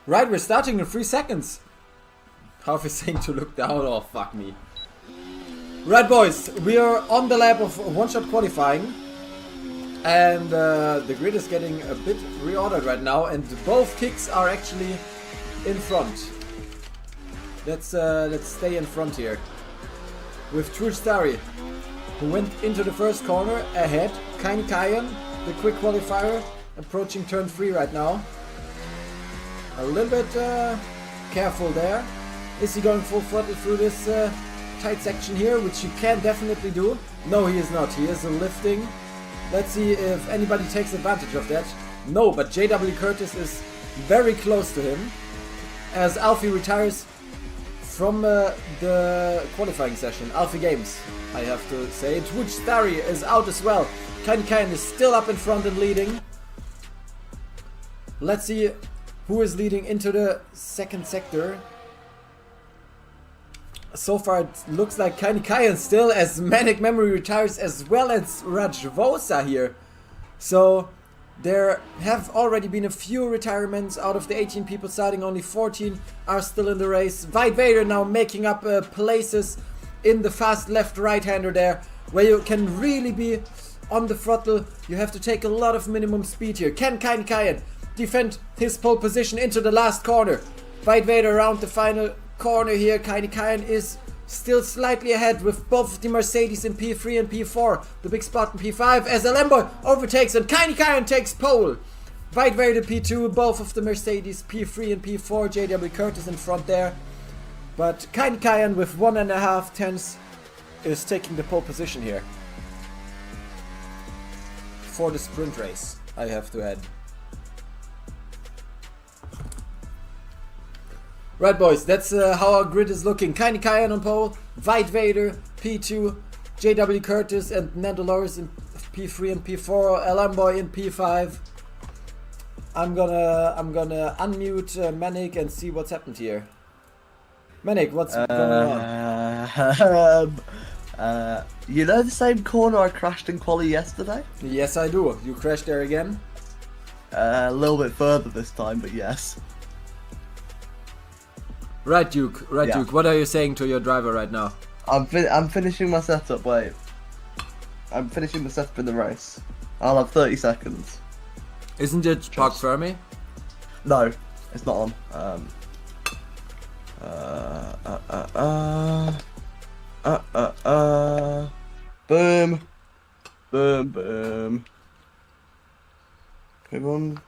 Right, we're starting in 3 seconds. Half is saying to look down. Oh, fuck me. Right, boys, we are on the lap of one-shot qualifying. And the grid is getting a bit reordered right now. And both kicks are actually in front. Let's stay in front here. With True Starry, who went into the first corner ahead. Kain Kayan, the quick qualifier, approaching turn 3 right now. A little bit careful there. Is he going full throttle through this tight section here, which he can definitely do? No, he is not. He is lifting. Let's see if anybody takes advantage of that. No, but JW Curtis is very close to him. As Alfie retires from the qualifying session. Alfie Games, I have to say. Twitch Starry is out as well. Kain Kayan is still up in front and leading. Let's see who is leading into the second sector. So far it looks like Kain Kayan still, as Manic Memory retires, as well as Rajvosa here. So there have already been a few retirements. Out of the 18 people starting, only 14 are still in the race. White Vader now making up places in the fast left-right hander there, where you can really be on the throttle. You have to take a lot of minimum speed here. Can Kain Kayan defend his pole position into the last corner? White Vader around the final corner here. Kain Kayan is still slightly ahead with both the Mercedes in P3 and P4. The big spot in P5 as a Lambo overtakes and Kain Kayan takes pole. White Vader P2, both of the Mercedes P3 and P4. JW Curtis in front there. But Kain Kayan with 1.5 tenths is taking the pole position here. For the sprint race, I have to add. Right, boys, that's how our grid is looking. Kain Kayan on pole, White Vader, P2, JW Curtis and Nandolores in P3 and P4, Alamboy in P5. I'm gonna unmute Manic and see what's happened here. Manic, what's going on? You know the same corner I crashed in quali yesterday? Yes, I do. You crashed there again? A little bit further this time, but yes. Right, Duke. Right, Yeah. Duke. What are you saying to your driver right now? I'm finishing my setup. Wait, I'm finishing the setup in the race. I'll have 30 seconds. Isn't it Park Fermi? No, it's not on. Boom, boom, boom. Come on.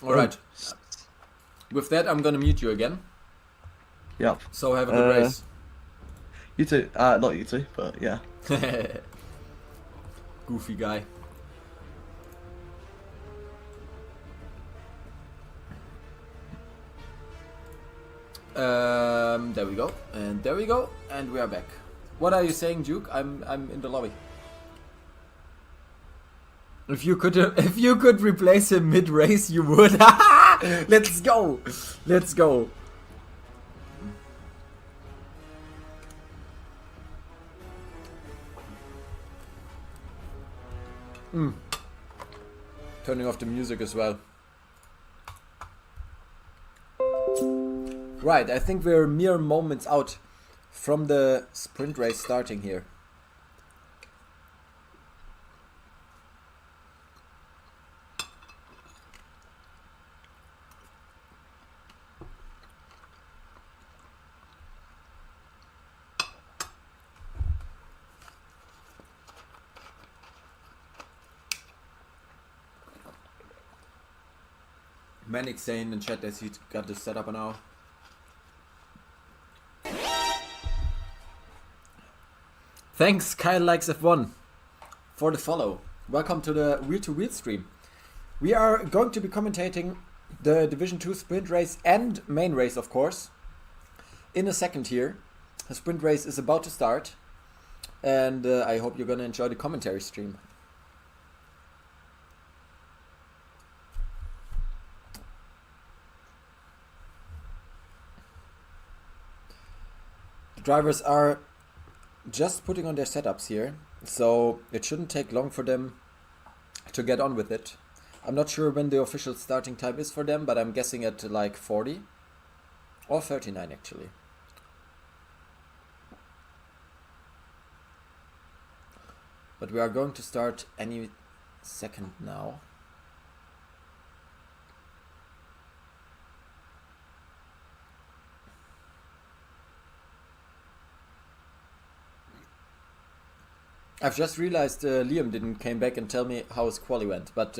All right. With that, I'm gonna mute you again. Yep. So have a good race. You too. Not you two, but yeah. Goofy guy. There we go, and there we go, and we are back. What are you saying, Duke? I'm in the lobby. If you could replace him mid race, you would. Let's go. Let's go. Turning off the music as well. Right, I think we're mere moments out from the sprint race starting here. Manic saying in chat that he's got this set up now. Thanks, Kyle Likes F1 for the follow. Welcome to the Wheel to Wheel stream. We are going to be commentating the Division 2 sprint race and main race, of course, in a second here. The sprint race is about to start, and I hope you're gonna enjoy the commentary stream. The drivers are just putting on their setups here, so it shouldn't take long for them to get on with it. I'm not sure when the official starting time is for them, but I'm guessing at like 40 or 39 actually. But we are going to start any second now. I've just realized Liam didn't came back and tell me how his quali went, but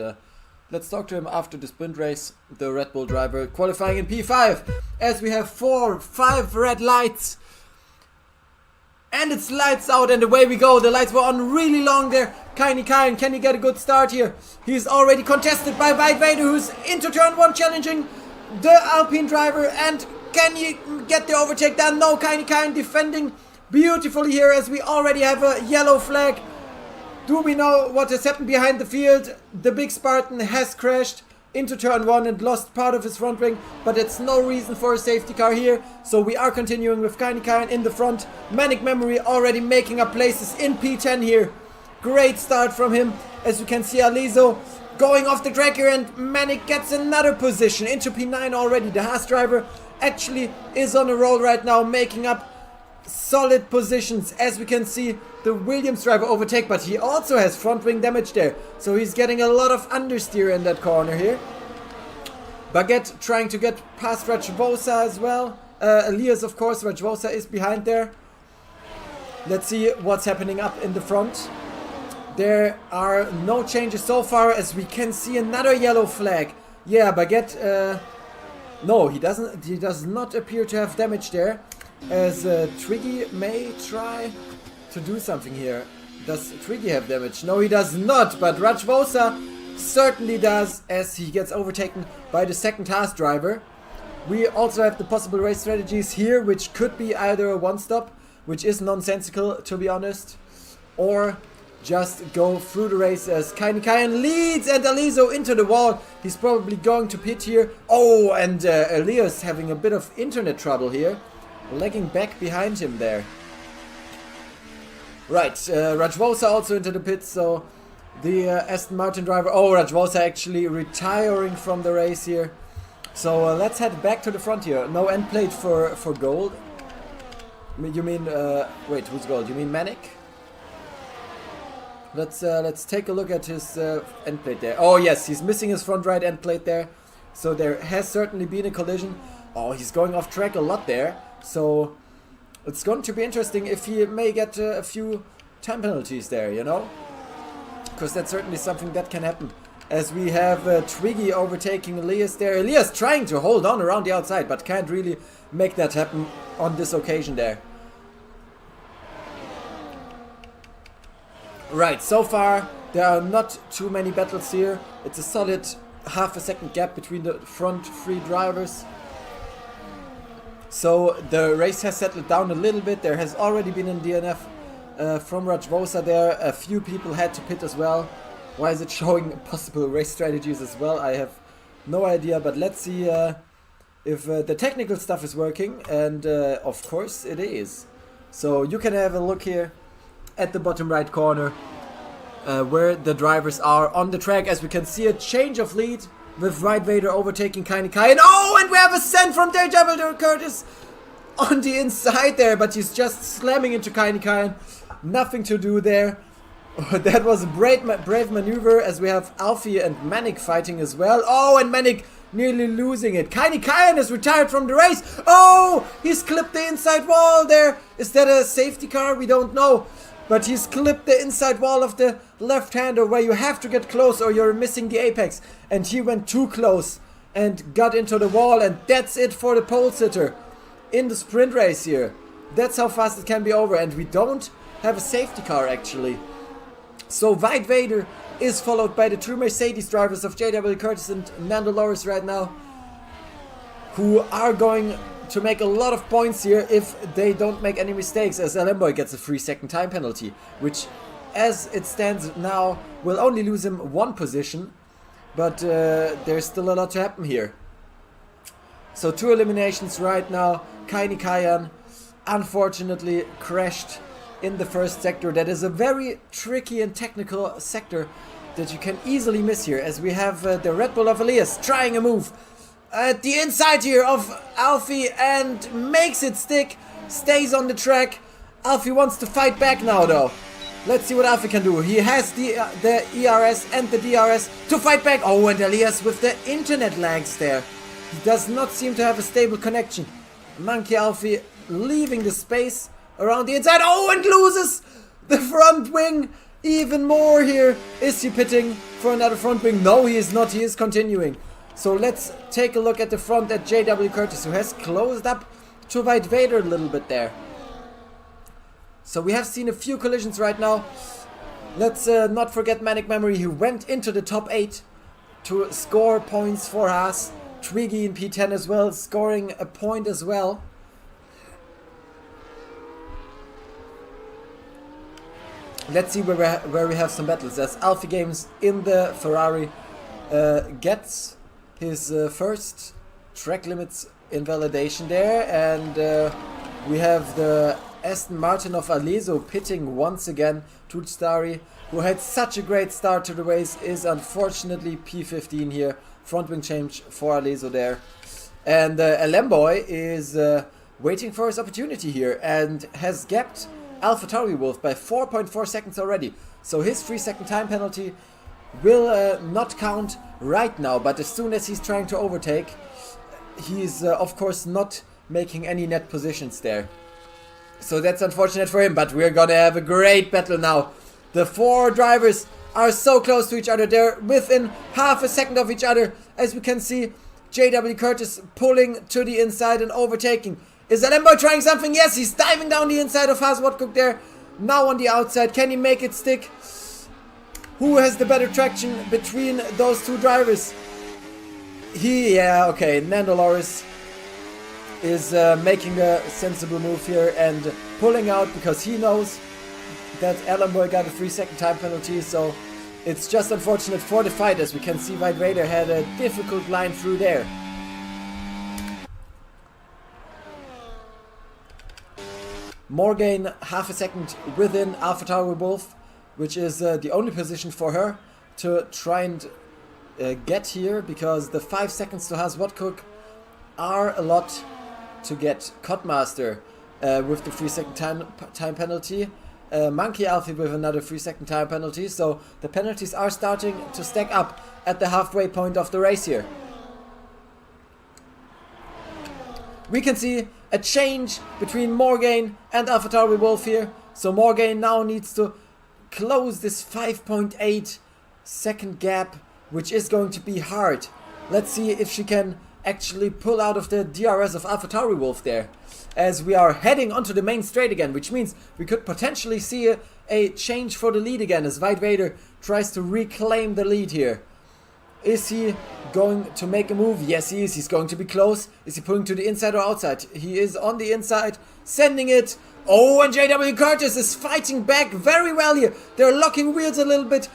let's talk to him after the sprint race. The Red Bull driver qualifying in P5 as we have 5 red lights. And it's lights out and away we go. The lights were on really long there. Kaini Kayan, can he get a good start here? He's already contested by White Vader, who's into turn 1 challenging the Alpine driver. And can he get the overtake done? No, Kaini Kayan defending beautifully here as we already have a yellow flag. Do we know what has happened behind the field? The big Spartan has crashed into turn 1 and lost part of his front wing, but it's no reason for a safety car here. So we are continuing with Kaini Kayan in the front. Manic Memory already making up places in P10 here. Great start from him. As you can see, Alizo going off the track here, and Manic gets another position into P9 already. The Haas driver actually is on a roll right now, making up solid positions. As we can see, the Williams driver overtake, but he also has front wing damage there, so he's getting a lot of understeer in that corner here. Baguette trying to get past Rajvosa as well. Elias, of course. Rajvosa is behind there. Let's see what's happening up in the front. There are no changes so far, as we can see another yellow flag. Yeah, Baguette, no, he does not appear to have damage there, as Twiggy may try to do something here. Does Twiggy have damage? No, he does not, but Rajvosa certainly does, as he gets overtaken by the second Haas driver. We also have the possible race strategies here, which could be either a one-stop, which is nonsensical to be honest, or just go through the race as Kaini Kayan leads and Alizo into the wall. He's probably going to pit here. Oh, and Elias having a bit of internet trouble here, lagging back behind him there. Right, Rajvosa also into the pit, so the Aston Martin driver... Oh, Rajvosa actually retiring from the race here. So let's head back to the front here. No end plate for gold. You mean... wait, who's gold? You mean Manic? Let's take a look at his end plate there. Oh yes, he's missing his front right end plate there. So there has certainly been a collision. Oh, he's going off track a lot there. So it's going to be interesting if he may get a few time penalties there, you know? Because that's certainly something that can happen. As we have Twiggy overtaking Elias there. Elias trying to hold on around the outside, but can't really make that happen on this occasion there. Right, so far there are not too many battles here. It's a solid half a second gap between the front three drivers. So the race has settled down a little bit. There has already been an DNF from Rajvosa there. A few people had to pit as well. Why is it showing possible race strategies as well? I have no idea, but let's see if the technical stuff is working, and of course it is. So you can have a look here at the bottom right corner where the drivers are on the track. As we can see, a change of lead with White Vader overtaking Kaini Kayan. Oh, and we have a send from W2W Curtis on the inside there, but he's just slamming into Kaini Kayan. Nothing to do there. That was a brave maneuver, as we have Alfie and Manic fighting as well. Oh, and Manic nearly losing it. Kaini Kayan is retired from the race. Oh, he's clipped the inside wall there. Is that a safety car? We don't know. But he's clipped the inside wall of the left-hander, where you have to get close or you're missing the apex. And he went too close and got into the wall, and that's it for the pole sitter in the sprint race here. That's how fast it can be over, and we don't have a safety car actually. So White Vader is followed by the two Mercedes drivers of JW Curtis and Nando Loris right now, who are going to make a lot of points here if they don't make any mistakes, as Alemboy gets a 3-second time penalty, which as it stands now will only lose him 1 position, but there's still a lot to happen here. So 2 eliminations right now. Kaini Kayan unfortunately crashed in the first sector. That is a very tricky and technical sector that you can easily miss here, as we have the Red Bull of Elias trying a move at the inside here of Alfie and makes it stick, stays on the track. Alfie wants to fight back now though. Let's see what Alfie can do. He has the ERS and the DRS to fight back. Oh, and Elias with the internet lags there. He does not seem to have a stable connection. Monkey Alfie leaving the space around the inside. Oh, and loses the front wing even more here. Is he pitting for another front wing? No, he is not. He is continuing. So let's take a look at the front at JW Curtis, who has closed up to White Vader a little bit there. So we have seen a few collisions right now. Let's not forget Manic Memory, who went into the top 8 to score points for Haas. Twiggy in P10 as well, scoring a point as well. Let's see where we have some battles. As Alfie Games in the Ferrari gets his first track limits invalidation there, and we have the Aston Martin of Aleso pitting once again. Tutstari, who had such a great start to the race, is unfortunately P15 here. Front wing change for Aleso there. And Alemboy is waiting for his opportunity here and has gapped AlphaTauri Wolf by 4.4 seconds already. So his 3-second time penalty will not count right now, but as soon as he's trying to overtake, he's of course not making any net positions there. So that's unfortunate for him, but we're gonna have a great battle now. The 4 drivers are so close to each other. They're within half a second of each other. As we can see, JW Curtis pulling to the inside and overtaking. Is Alemboy trying something? Yes, he's diving down the inside of Haas Watcook there. Now on the outside, can he make it stick? Who has the better traction between those 2 drivers? Yeah, okay, Nando Loris is making a sensible move here and pulling out, because he knows that Alemboy got a 3-second time penalty. So it's just unfortunate for the fight, as we can see White Vader had a difficult line through there. Morgan half a second within AlphaTauri Wolf, which is the only position for her to try and get here, because the 5 seconds to Haas Watcook are a lot to get. Codmaster with the 3-second time penalty. Monkey Alfie with another 3-second time penalty. So the penalties are starting to stack up at the halfway point of the race here. We can see a change between Morgan and AlphaTauri Wolf here. So Morgan now needs to close this 5.8 second gap, which is going to be hard. Let's see if she can actually pull out of the DRS of AlphaTauri Wolf there, as we are heading onto the main straight again, which means we could potentially see a change for the lead again, as White Vader tries to reclaim the lead here. Is he going to make a move? Yes, he is. He's going to be close. Is he pulling to the inside or outside? He is on the inside, sending it. Oh, and JW Curtis is fighting back very well here. They're locking wheels a little bit.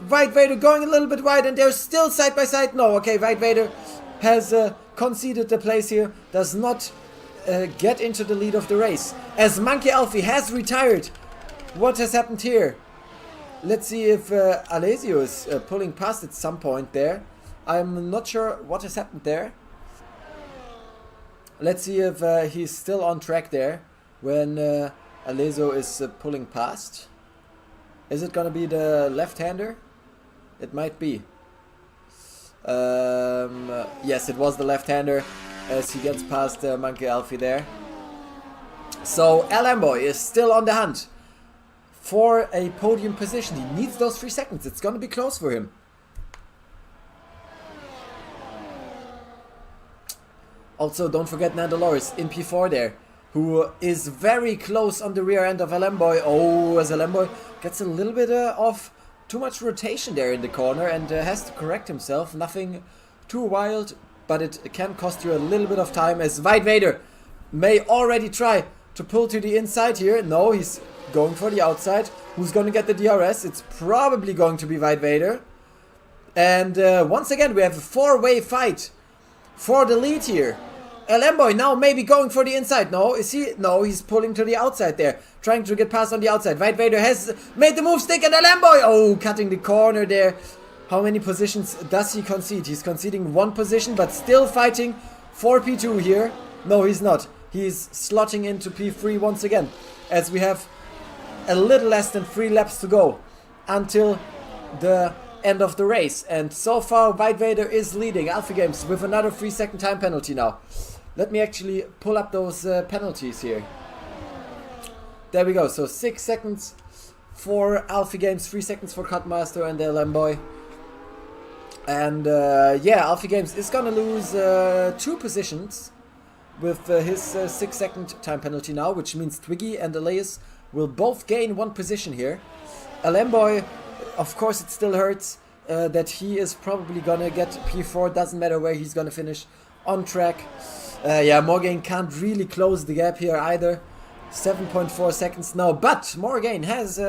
White Vader going a little bit wide, and they're still side by side. No, okay, White Vader has conceded the place here. Does not get into the lead of the race, as Monkey Alfie has retired. What has happened here? Let's see if Alessio is pulling past at some point there. I'm not sure what has happened there. Let's see if he's still on track there when Alessio is pulling past. Is it gonna be the left-hander? It might be. Yes, it was the left-hander, as he gets past Monkey Alfie there. So Alemboy is still on the hunt for a podium position. He needs those 3 seconds. It's gonna be close for him. Also, don't forget Nando Loris in P4 there, who is very close on the rear end of Alemboy. Oh, as Alemboy gets a little bit of too much rotation there in the corner and has to correct himself. Nothing too wild, but it can cost you a little bit of time, as White Vader may already try to pull to the inside here. No, he's going for the outside. Who's going to get the DRS? It's probably going to be White Vader. And once again, we have a 4-way fight for the lead here. Lamboy now maybe going for the inside. No, is he? No, he's pulling to the outside there. Trying to get past on the outside. White Vader has made the move stick and Lamboy. Oh, cutting the corner there. How many positions does he concede? He's conceding 1 position, but still fighting for P2 here. No, he's not. He's slotting into P3 once again. As we have a little less than 3 laps to go until the end of the race. And so far, White Vader is leading Alpha Games with another 3-second time penalty now. Let me actually pull up those penalties here. There we go. So 6 seconds for Alpha Games, 3 seconds for Cutmaster and their Lamboy. And yeah, Alpha Games is gonna lose 2 positions with his 6-second time penalty now, which means Twiggy and Elias will both gain 1 position here. Lamboy, of course, it still hurts that he is probably gonna get P4. Doesn't matter where he's gonna finish on track. Yeah, Morgaine can't really close the gap here either. 7.4 seconds now, but Morgaine has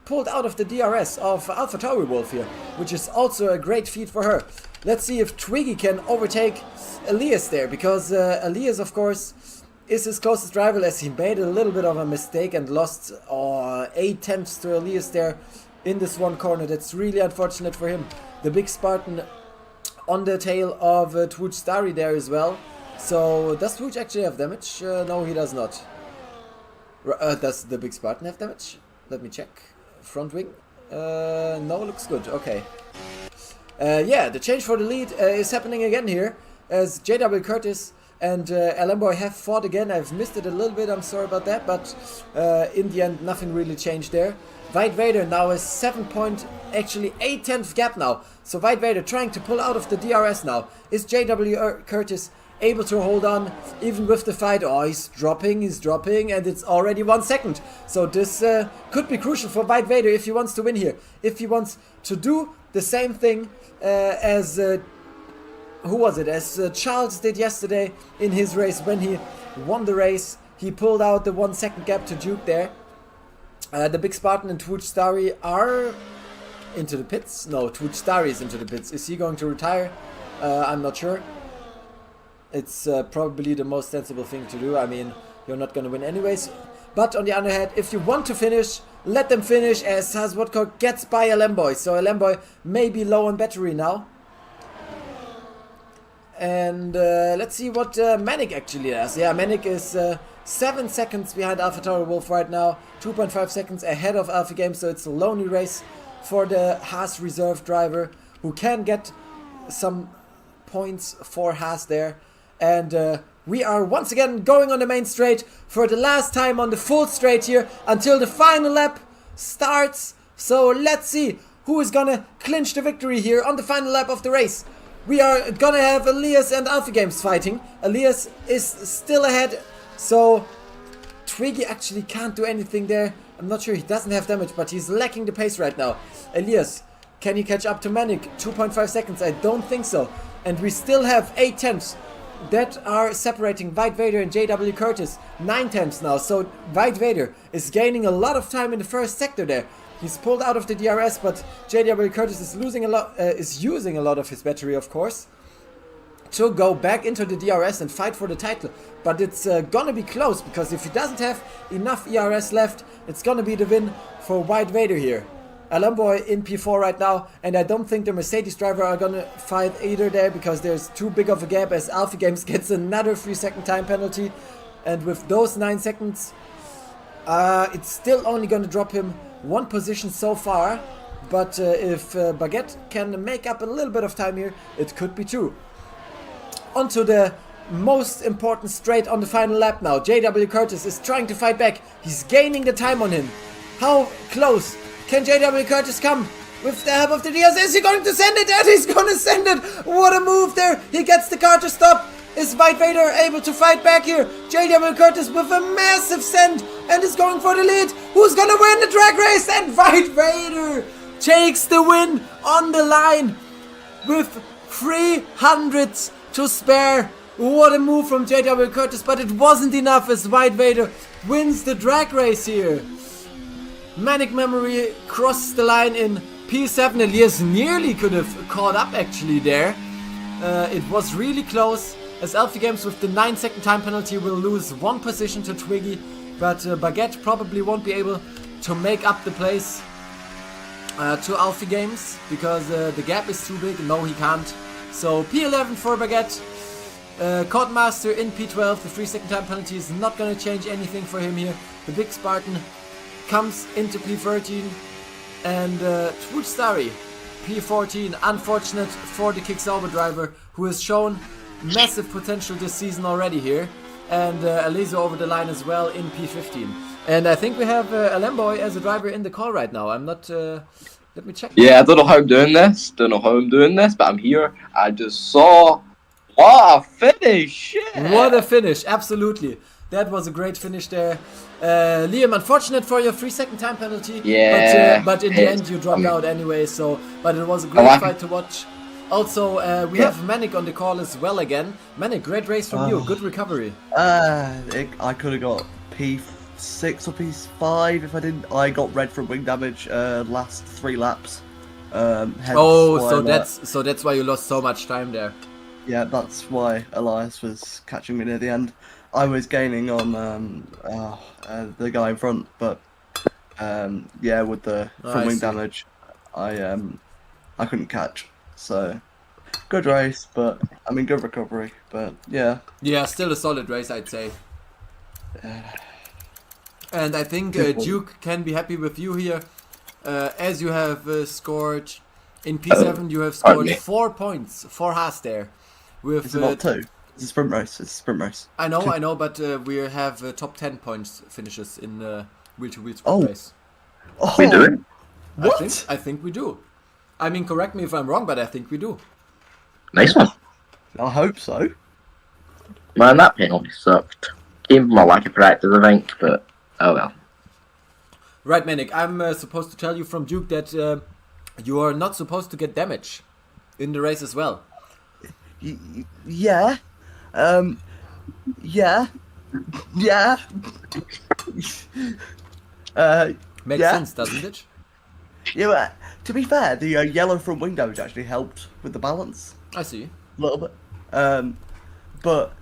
pulled out of the DRS of AlphaTauri Wolf here, which is also a great feat for her. Let's see if Twiggy can overtake Elias there, because Elias, of course, is his closest rival, as he made a little bit of a mistake and lost 8 tenths to Elias there in this one corner. That's really unfortunate for him. The big Spartan on the tail of Twooch Starry there as well. So, does Twooch actually have damage? No, he does not. Does the big Spartan have damage? Let me check. Front wing? No, looks good. Okay. Yeah, the change for the lead is happening again here, as JW Curtis and Lamboy have fought again. I've missed it a little bit, I'm sorry about that, but in the end nothing really changed there. White Vader now is 8 tenths gap now. So White Vader trying to pull out of the DRS now. Is JW Curtis able to hold on even with the fight? Oh, he's dropping, and it's already 1 second. So this could be crucial for White Vader if he wants to win here. If he wants to do the same thing as who was it? As Charles did yesterday in his race when he won the race. He pulled out the 1 second gap to Duke there. The big Spartan and Twooch Starry are into the pits. No, Twooch Starry is into the pits. Is he going to retire? I'm not sure. It's probably the most sensible thing to do. I mean, you're not going to win anyways. But on the other hand, if you want to finish, let them finish, as Haswatko gets by a Lamboy. So a Lamboy may be low on battery now. And let's see what Manic actually does. Yeah, Manic is 7 seconds behind AlphaTauri Wolf right now. 2.5 seconds ahead of Alpha Games. So it's a lonely race for the Haas reserve driver, who can get some points for Haas there. And we are once again going on the main straight for the last time on the full straight here until the final lap starts. So let's see who is gonna clinch the victory here on the final lap of the race. We are gonna have Elias and Alpha Games fighting. Elias is still ahead, so Twiggy actually can't do anything there. I'm not sure, he doesn't have damage, but he's lacking the pace right now. Elias, can he catch up to Manic? 2.5 seconds, I don't think so. And we still have 8 tenths that are separating White Vader and JW Curtis. 9 tenths now, so White Vader is gaining a lot of time in the first sector there. He's pulled out of the DRS, but JW Curtis is using a lot of his battery, of course, to go back into the DRS and fight for the title. But it's gonna be close, because if he doesn't have enough ERS left, it's gonna be the win for White Vader here. Lamboy in P4 right now, and I don't think the Mercedes driver are gonna fight either there, because there's too big of a gap, as Alpha Games gets another 3-second time penalty. And with those 9 seconds, it's still only gonna drop him 1 position so far. But if Baguette can make up a little bit of time here, it could be 2. Onto the most important straight on the final lap now. JW Curtis is trying to fight back. He's gaining the time on him. How close can JW Curtis come with the help of the DRS? Is he going to send it? And he's going to send it! What a move there! He gets the car to stop. Is White Vader able to fight back here? JW Curtis with a massive send and is going for the lead. Who's going to win the drag race? And White Vader takes the win on the line with 300 to spare. What a move from JW Curtis, but it wasn't enough, as White Vader wins the drag race here. Manic Memory crosses the line in P7. Elias nearly could have caught up actually there. It was really close. as Alfie Games with the 9-second time penalty will lose 1 position to Twiggy, but Baguette probably won't be able to make up the place to Alfie Games because the gap is too big. No, he can't. So P11 for Baguette. Codemaster in P12, the 3-second time penalty is not going to change anything for him here. The Big Spartan comes into P13 and Twitch Starry P14. Unfortunate for the Kicksauber driver who has shown massive potential this season already here. And Alizo over the line as well in P15. And I think we have Alemboy as a driver in the call right now. I'm not... let me check. Yeah, I don't know how I'm doing this. But I'm here. I just saw... What a finish! Shit. What a finish, absolutely. That was a great finish there. Liam, unfortunate for your 3-second time penalty. Yeah. But in the end you dropped out anyway, so... But it was a great fight to watch. Also, we have Manic on the call as well again. Manic, great race from you. Good recovery. I could have got P6 or P5 if I didn't. I got red from wing damage last 3 laps. So that's why you lost so much time there. Yeah, that's why Elias was catching me near the end. I was gaining on the guy in front, but yeah, with the from wing damage, I couldn't catch. So good race, but I mean good recovery. But yeah. Yeah, still a solid race, I'd say. And I think Duke can be happy with you here, as you have scored in P7. You have scored 4 points for Haas there. With is it not 2? It's a sprint race. It's a sprint race. I know, but we have top 10 points finishes in wheel-to-wheel sprint race. Oh, We do it. What? I think we do. I mean, correct me if I'm wrong, but I think we do. Nice one. I hope so. Man, that penalty sucked. Came from my lack of practice, I think, but oh well. Right, Manic, I'm supposed to tell you from Duke that you are not supposed to get damage in the race as well. Yeah. Yeah. Yeah. Makes sense, doesn't it? Yeah, but to be fair, the yellow from wing damage actually helped with the balance I see. a little bit. But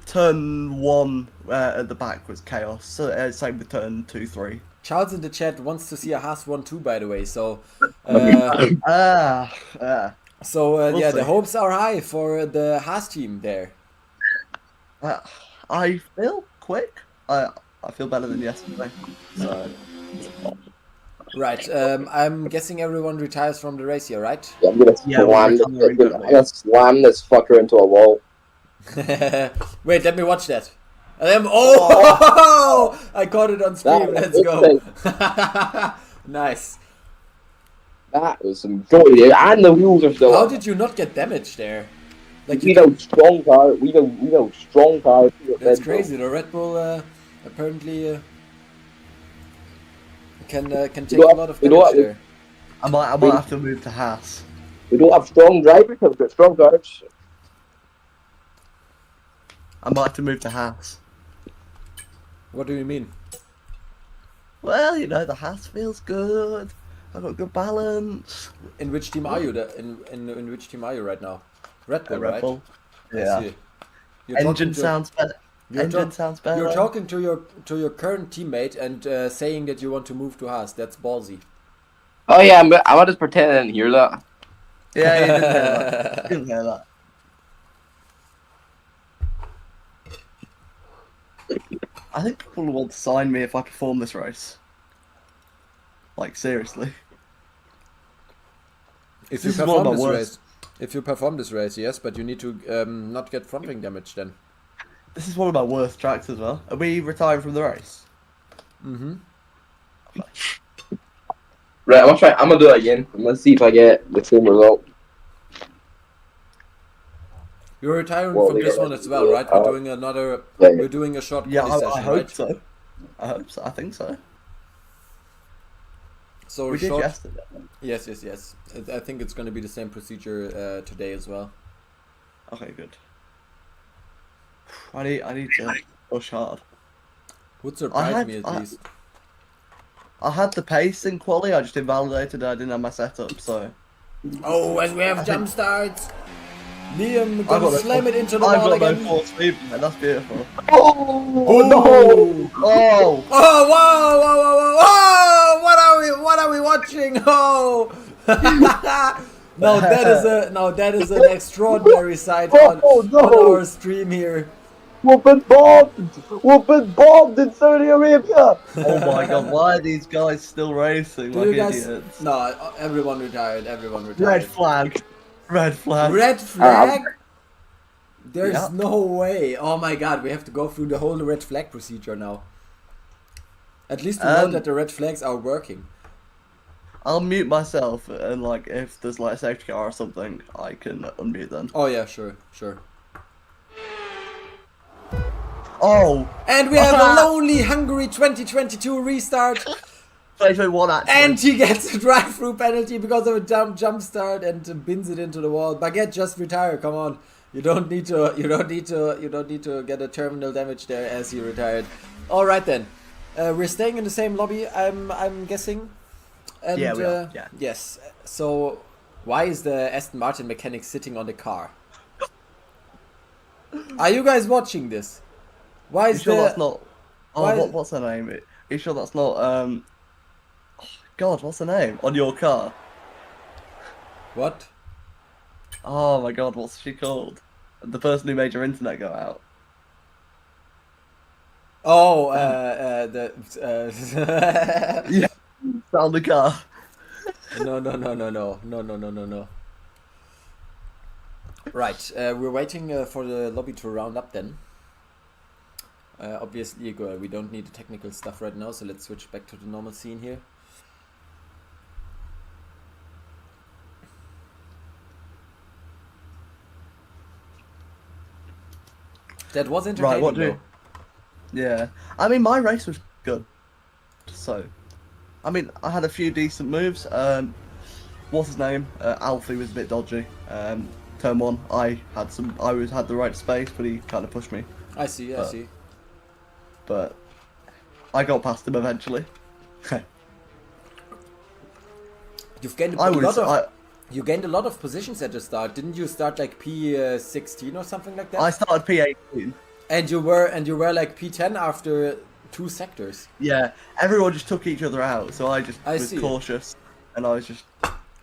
turn 1 at the back was chaos. So same with turn 2, 3. Charles in the chat wants to see a Haas 1-2, by the way. So, We'll yeah, see. the hopes are high for the Haas team there. I feel quick. I feel better than yesterday. So. Right. I'm guessing everyone retires from the race here, right? Yeah, I'm gonna slam this fucker into a wall. Wait, let me watch that. Oh! I caught it on stream. Let's go. Nice. That was some joy, and the wheels are still. How on. did you not get damage there? Like We know strong car. We know strong car. That's crazy. The Red Bull apparently can take a lot of damage there. I might have to move to Haas. We don't have strong drivers. We've got strong cars. I might have to move to Haas. What do you mean? Well, you know, the Haas feels good. I've got good balance. In which team are you? In which team are you right now? Red Bull, Red right? Bull. I Yeah. see. Engine sounds better. Sounds better. You're talking to your current teammate and saying that you want to move to Haas. That's ballsy. Oh yeah, I'm gonna just pretend I didn't hear that. Yeah, you didn't hear that. You didn't hear that. I think people will want to sign me if I perform this race. Like, seriously. If This you is one of perform my this worst. race, if you perform this race, yes, but you need to not get front wing damage then. This is one of my worst tracks as well. Are we retiring from the race? Mm-hmm. Right, I'm gonna do it again. I'm gonna see if I get the same result. You're retiring Well, from this yeah, one as well, right? We're doing another. Yeah. We're doing a short Yeah, quali I session, hope right? so. I hope so. I think so. So We did short. yesterday. Yes. I think it's going to be the same procedure today as well. Okay, good. I need to push hard. Would surprise had- me at I- least. I had the pace in quali, I just invalidated it, I didn't have my setup, so... Oh, as we have I jump think- starts. Liam I've got gonna no slam force- it into the I've wall got no again. force movement. That's beautiful. Oh, no! Oh! Oh, whoa, whoa, whoa, whoa, whoa! What are we watching? Oh! Now that is an extraordinary sight on our stream here. We've been bombed! We've been bombed in Saudi Arabia! Oh my god, why are these guys still racing Do like you guys? idiots? No, everyone retired. Everyone Red retired. flag. Red flag. Red flag? There's Yeah. no way. Oh my god, we have to go through the whole red flag procedure now. At least we know that the red flags are working. I'll mute myself and like if there's like a safety car or something, I can unmute them. Oh yeah, sure. Oh! And we have a lonely Hungary 2022 restart. 2021 actually. And he gets a drive-through penalty because of a jump start and bins it into the wall. Baguette, just retire. Come on, you don't need to get a terminal damage there as he retired. All right then, we're staying in the same lobby. I'm guessing. And, Yeah, we are. Yeah. Yes. So, why is the Aston Martin mechanic sitting on the car? Are you guys watching this? Why You is sure the? that's not? Oh, why is- what's her name? You sure that's not? Oh, God, what's her name on your car? What? Oh my God, what's she called? The person who made your internet go out. Oh, Yeah, on the car. No. Right, we're waiting for the lobby to round up then. Obviously, we don't need the technical stuff right now, so let's switch back to the normal scene here. That was entertaining. Right, what do? Though. Yeah, I mean my race was good. So, I mean I had a few decent moves. What's his name? Alfie was a bit dodgy. Turn one, I had the right space, but he kind of pushed me. I see. But I got past him eventually. You've gained you gained a lot of positions at the start. Didn't you start like P16 or something like that? I started P18. And you were like P10 after 2 sectors. Yeah, everyone just took each other out, so I just was see. cautious, and I was just.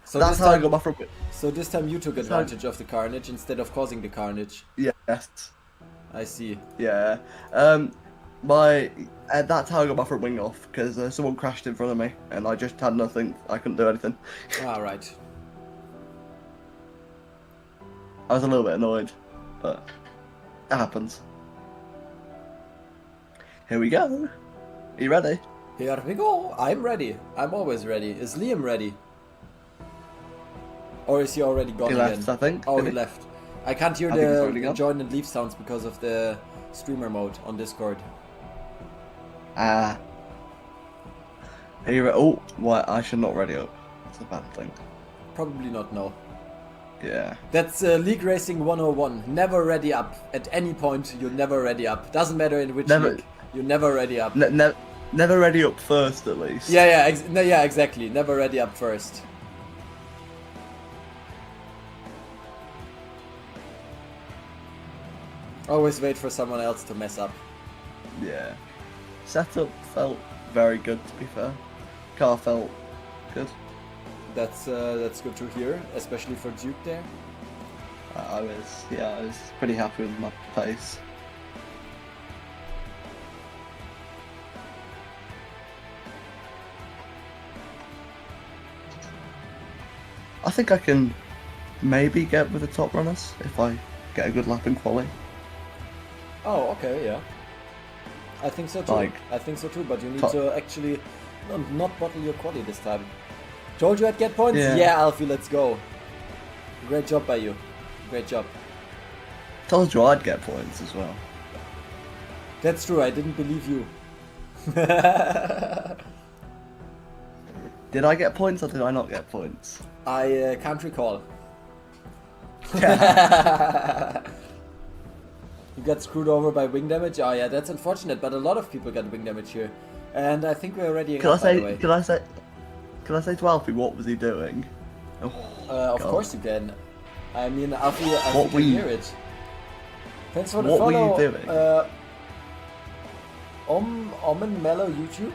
So that's this how I time, got my front. So this time you took advantage of the carnage instead of causing the carnage. Yes. I see. Yeah. That's how I got my front wing off because someone crashed in front of me, and I just had nothing. I couldn't do anything. All right. I was a little bit annoyed, but it happens. Here we go. Are you ready? Here we go. I'm ready. I'm always ready. Is Liam ready? Or is he already gone He again? left, I think. Oh, Did he he? left. I can't hear I think he's already the gone. join and leave sounds because of the streamer mode on Discord. Ah. Are you ready? Oh, why? I should not ready up. That's a bad thing. Probably not, no. Yeah. That's League Racing 101. Never ready up. At any point, you're never ready up. Doesn't matter in which Never- league. You're never ready up. Never ready up first, at least. Yeah, exactly. Never ready up first. Always wait for someone else to mess up. Yeah. Setup felt very good, to be fair. Car felt good. That's good to hear, especially for Duke there. I was pretty happy with my pace. I think I can maybe get with the top runners if I get a good lap in quali. Oh, okay, yeah. I think so too. But you need to actually not bottle your quality this time. Told you I'd get points? Yeah, Alfie, let's go. Great job by you. Great job. Told you I'd get points as well. That's true, I didn't believe you. Did I get points or did I not get points? I can't recall. You got screwed over by wing damage? Oh yeah, that's unfortunate, but a lot of people got wing damage here. And I think we're already Can I by the way. say to Alfie what was he doing? Oh, Of God. course you can. I mean, Alfie, What can were you- hear it. Thanks for the What were you follow. doing? Omen Mellow YouTube?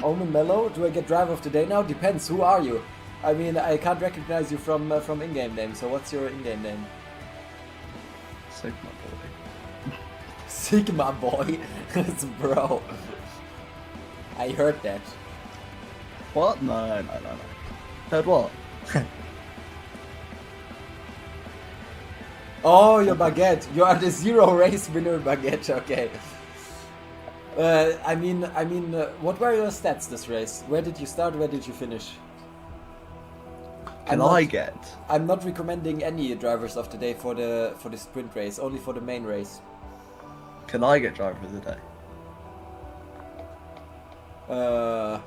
Omen Mellow? Do I get driver of the day now? Depends. Who are you? I mean, I can't recognize you from in-game name. So what's your in-game name? Sigma boy. Sigma boy. Bro. I heard that. What? No. Heard what? Oh, your baguette. You are the zero race winner baguette. Okay. I mean, what were your stats this race? Where did you start? Where did you finish? Can I'm I not- get? I'm not recommending any drivers of the day for the sprint race. Only for the main race. Can I get driver of the day?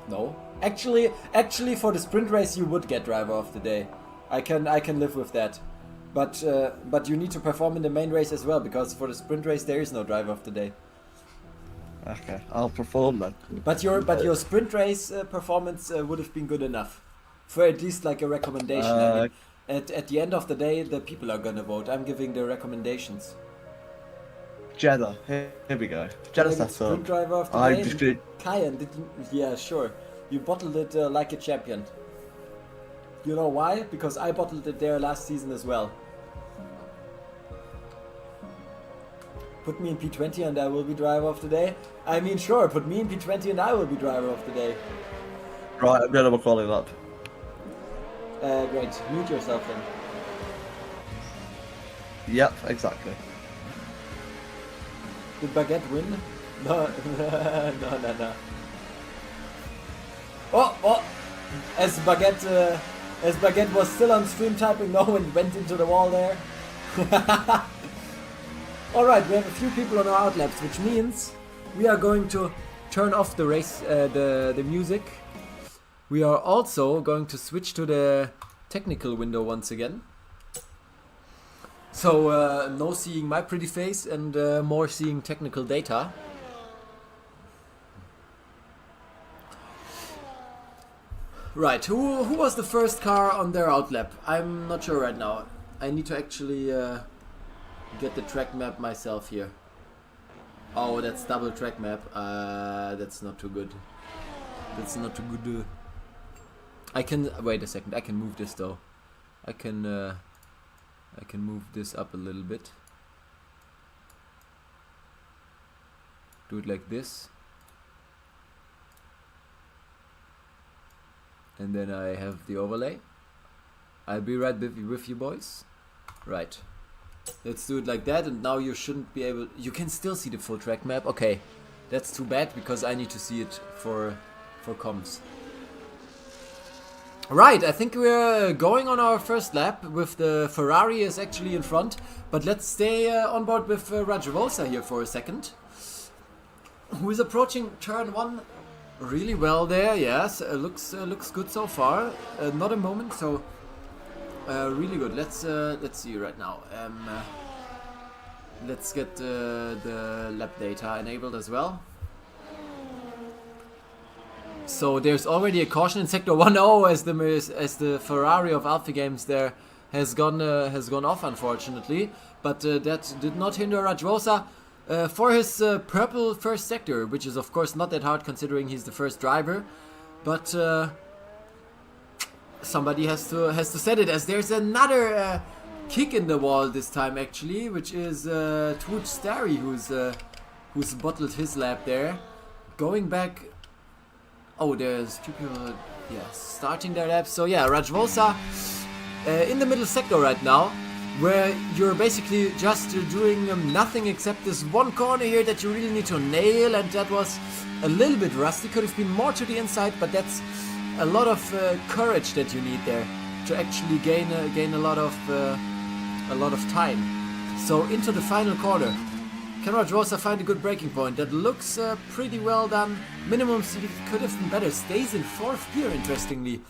No. Actually, for the sprint race, you would get driver of the day. I can live with that. But you need to perform in the main race as well, because for the sprint race there is no driver of the day. Okay, I'll perform then. But your sprint race performance would have been good enough, for at least like a recommendation. I mean, at the end of the day, the people are gonna vote. I'm giving the recommendations. Jeddah, here we go. Jeddah Like sprint setup. driver of the I'm day. just gonna. Kayan, did you? Yeah, sure. You bottled it like a champion. You know why? Because I bottled it there last season as well. Put me in P20 and I will be driver of the day. I mean, sure, put me in P20 and I will be driver of the day. Right, I'm gonna call it up. Great. Mute yourself then. Yep, exactly. Did Baguette win? No, no. Oh! As Baguette was still on stream typing no and went into the wall there. Alright, we have a few people on our outlaps, which means we are going to turn off the race, the music. We are also going to switch to the technical window once again. So, no seeing my pretty face and more seeing technical data. Right, who was the first car on their outlap? I'm not sure right now. I need to actually get the track map myself here. Oh, that's double track map. That's not too good. That's not too good. I can wait a second. I can move this though. I can move this up a little bit. Do it like this. And then I have the overlay. I'll be right with you boys. Right. Let's do it like that, and now you shouldn't be able... You can still see the full track map. Okay. That's too bad, because I need to see it for comms. Right, I think we're going on our first lap with the Ferrari is actually in front. But let's stay on board with Rajavolsa here for a second. Who is approaching turn 1 really well there, yes. Looks good so far. Not a moment, so really good. Let's see right now. Let's get the lap data enabled as well. So there's already a caution in sector 1-0 as the Ferrari of Alpha Games there has gone off, unfortunately. But that did not hinder Rajavolsa for his purple first sector, which is of course not that hard considering he's the first driver. But somebody has to set it, as there's another kick in the wall this time actually, which is Twitch Starry who's bottled his lap there, going back. Oh, there's two people, yeah, starting their laps. So yeah, Rajavolsa in the middle sector right now, where you're basically just doing nothing except this one corner here that you really need to nail, and that was a little bit rusty. Could have been more to the inside, but that's a lot of courage that you need there to actually gain a lot of time. So into the final corner. Can Rajavolsa find a good braking point? That looks pretty well done. Minimum speed could have been better. Stays in 4th gear, interestingly.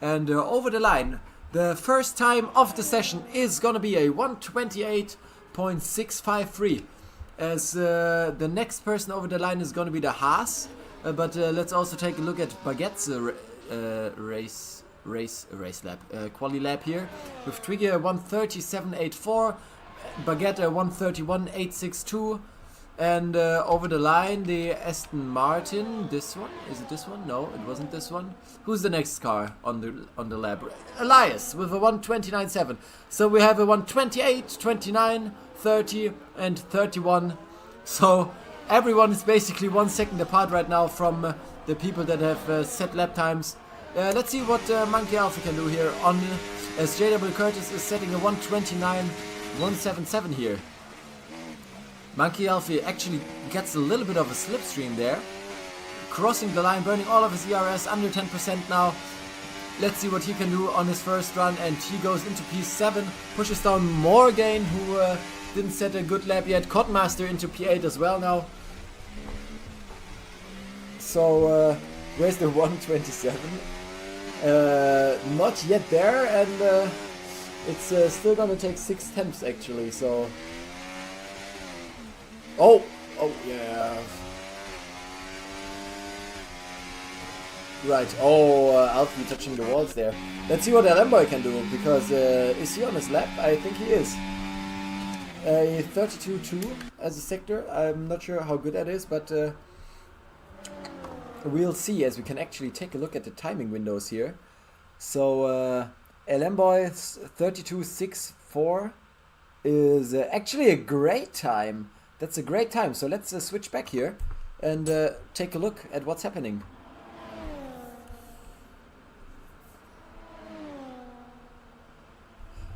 And over the line, the first time of the session is gonna be a 128.653. As the next person over the line is gonna be the Haas. But let's also take a look at Baguette's race race lap, quali lap here with Trigger 137.84, Baguette 131.862, and over the line the Aston Martin. This one, is it this one? No, it wasn't this one. Who's the next car on the lap? Elias with a 129.7. So we have a 128, 29, 30, and 31. So everyone is basically 1 second apart right now from the people that have set lap times. Let's see what Monkey Alpha can do here on, as JW Curtis is setting a 129.177 here. Monkey Alpha actually gets a little bit of a slipstream there, crossing the line, burning all of his ERS, under 10% now. Let's see what he can do on his first run, and he goes into P7, pushes down Morgan, who didn't set a good lap yet. Codmaster into P8 as well now. So where's the 127? Not yet there, and it's still gonna take 6 attempts actually, so... Oh yeah. Right, Alfie touching the walls there. Let's see what Lamboy can do, because is he on his lap? I think he is. 32.2 as a sector. I'm not sure how good that is, but we'll see, as we can actually take a look at the timing windows here. So Lamboy's 32.64 is actually a great time. That's a great time. So let's switch back here and take a look at what's happening.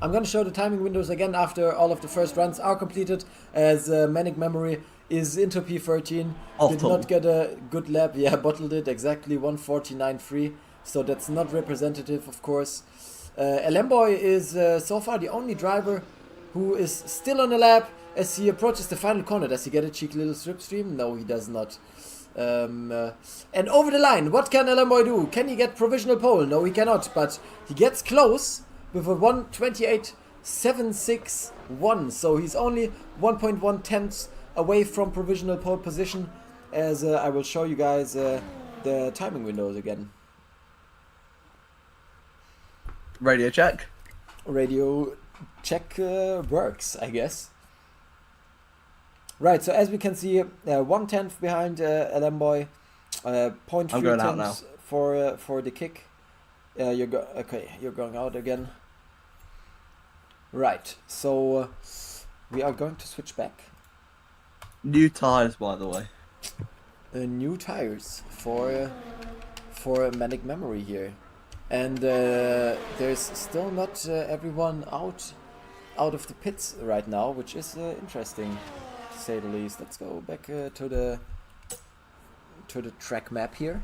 I'm going to show the timing windows again after all of the first runs are completed, as Manic Memory is into P13. Did not get a good lap. Yeah, bottled it exactly, 149.3. So that's not representative, of course. Lamboy is so far the only driver who is still on the lap as he approaches the final corner. Does he get a cheeky little slipstream? No, he does not. And over the line, what can Lamboy do? Can he get provisional pole? No, he cannot, but he gets close with a 128.761. So he's only 1.1 tenths away from provisional pole position, as I will show you guys the timing windows again. Radio check. Radio check works, I guess. Right, so as we can see, 1/10 behind Lamboy, 0.3 tenths for the kick. You're going out again. Right, so we are going to switch back. New tires, by the way. New tires for Manic Memory here, and there's still not everyone out of the pits right now, which is interesting, to say the least. Let's go back to the track map here.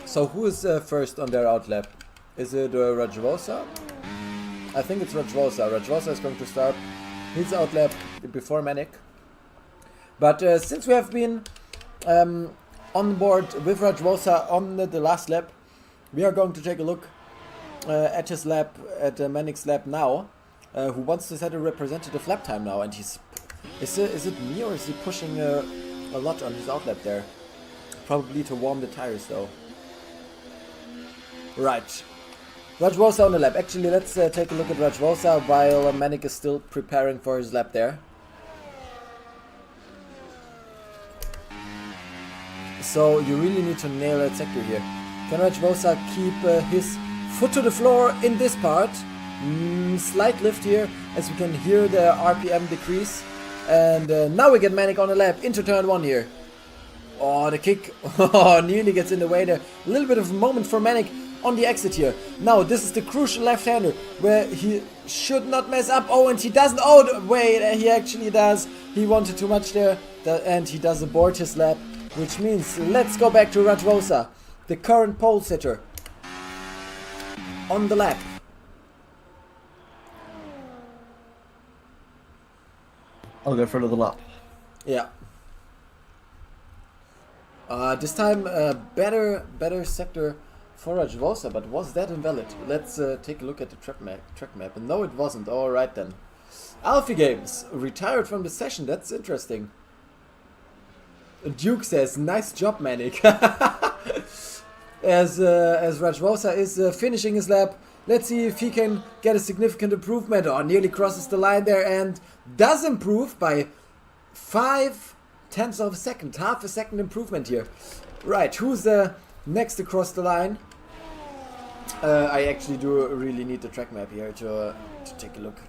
So who is first on their outlap? Is it Rajvosa? I think it's Rajvosa. Rajvosa is going to start his outlap before Manic. But since we have been on board with Rajvosa on the last lap, we are going to take a look at his lap, at Manic's lap now, who wants to set a representative lap time now. And he's... Is it me, or is he pushing a lot on his outlap there? Probably to warm the tires though. Right, Rajvosa on the lap. Actually, let's take a look at Rajvosa while Manic is still preparing for his lap there. So you really need to nail that sector here. Can Rajvosa keep his foot to the floor in this part? Slight lift here, as we can hear the RPM decrease. And now we get Manic on the lap into turn 1 here. Oh, the kick nearly gets in the way there. A little bit of a moment for Manic on the exit here. Now, this is the crucial left-hander where he should not mess up. Oh, and he doesn't. Oh, wait, he actually does. He wanted too much there, and he does abort his lap, which means let's go back to Rajvosa. the current pole sitter on the lap. I'll go for another lap. Yeah. This time better sector for Rajvosa, but was that invalid? Let's take a look at the track map. And no, it wasn't. Alright then. Alfie Games retired from the session. That's interesting. Duke says, nice job, Manic. As Rajvosa is finishing his lap, let's see if he can get a significant improvement. Oh, nearly crosses the line there and does improve by 0.5 of a second. Half a second improvement here. Right, who's the next to cross the line? I actually do really need the track map here to take a look.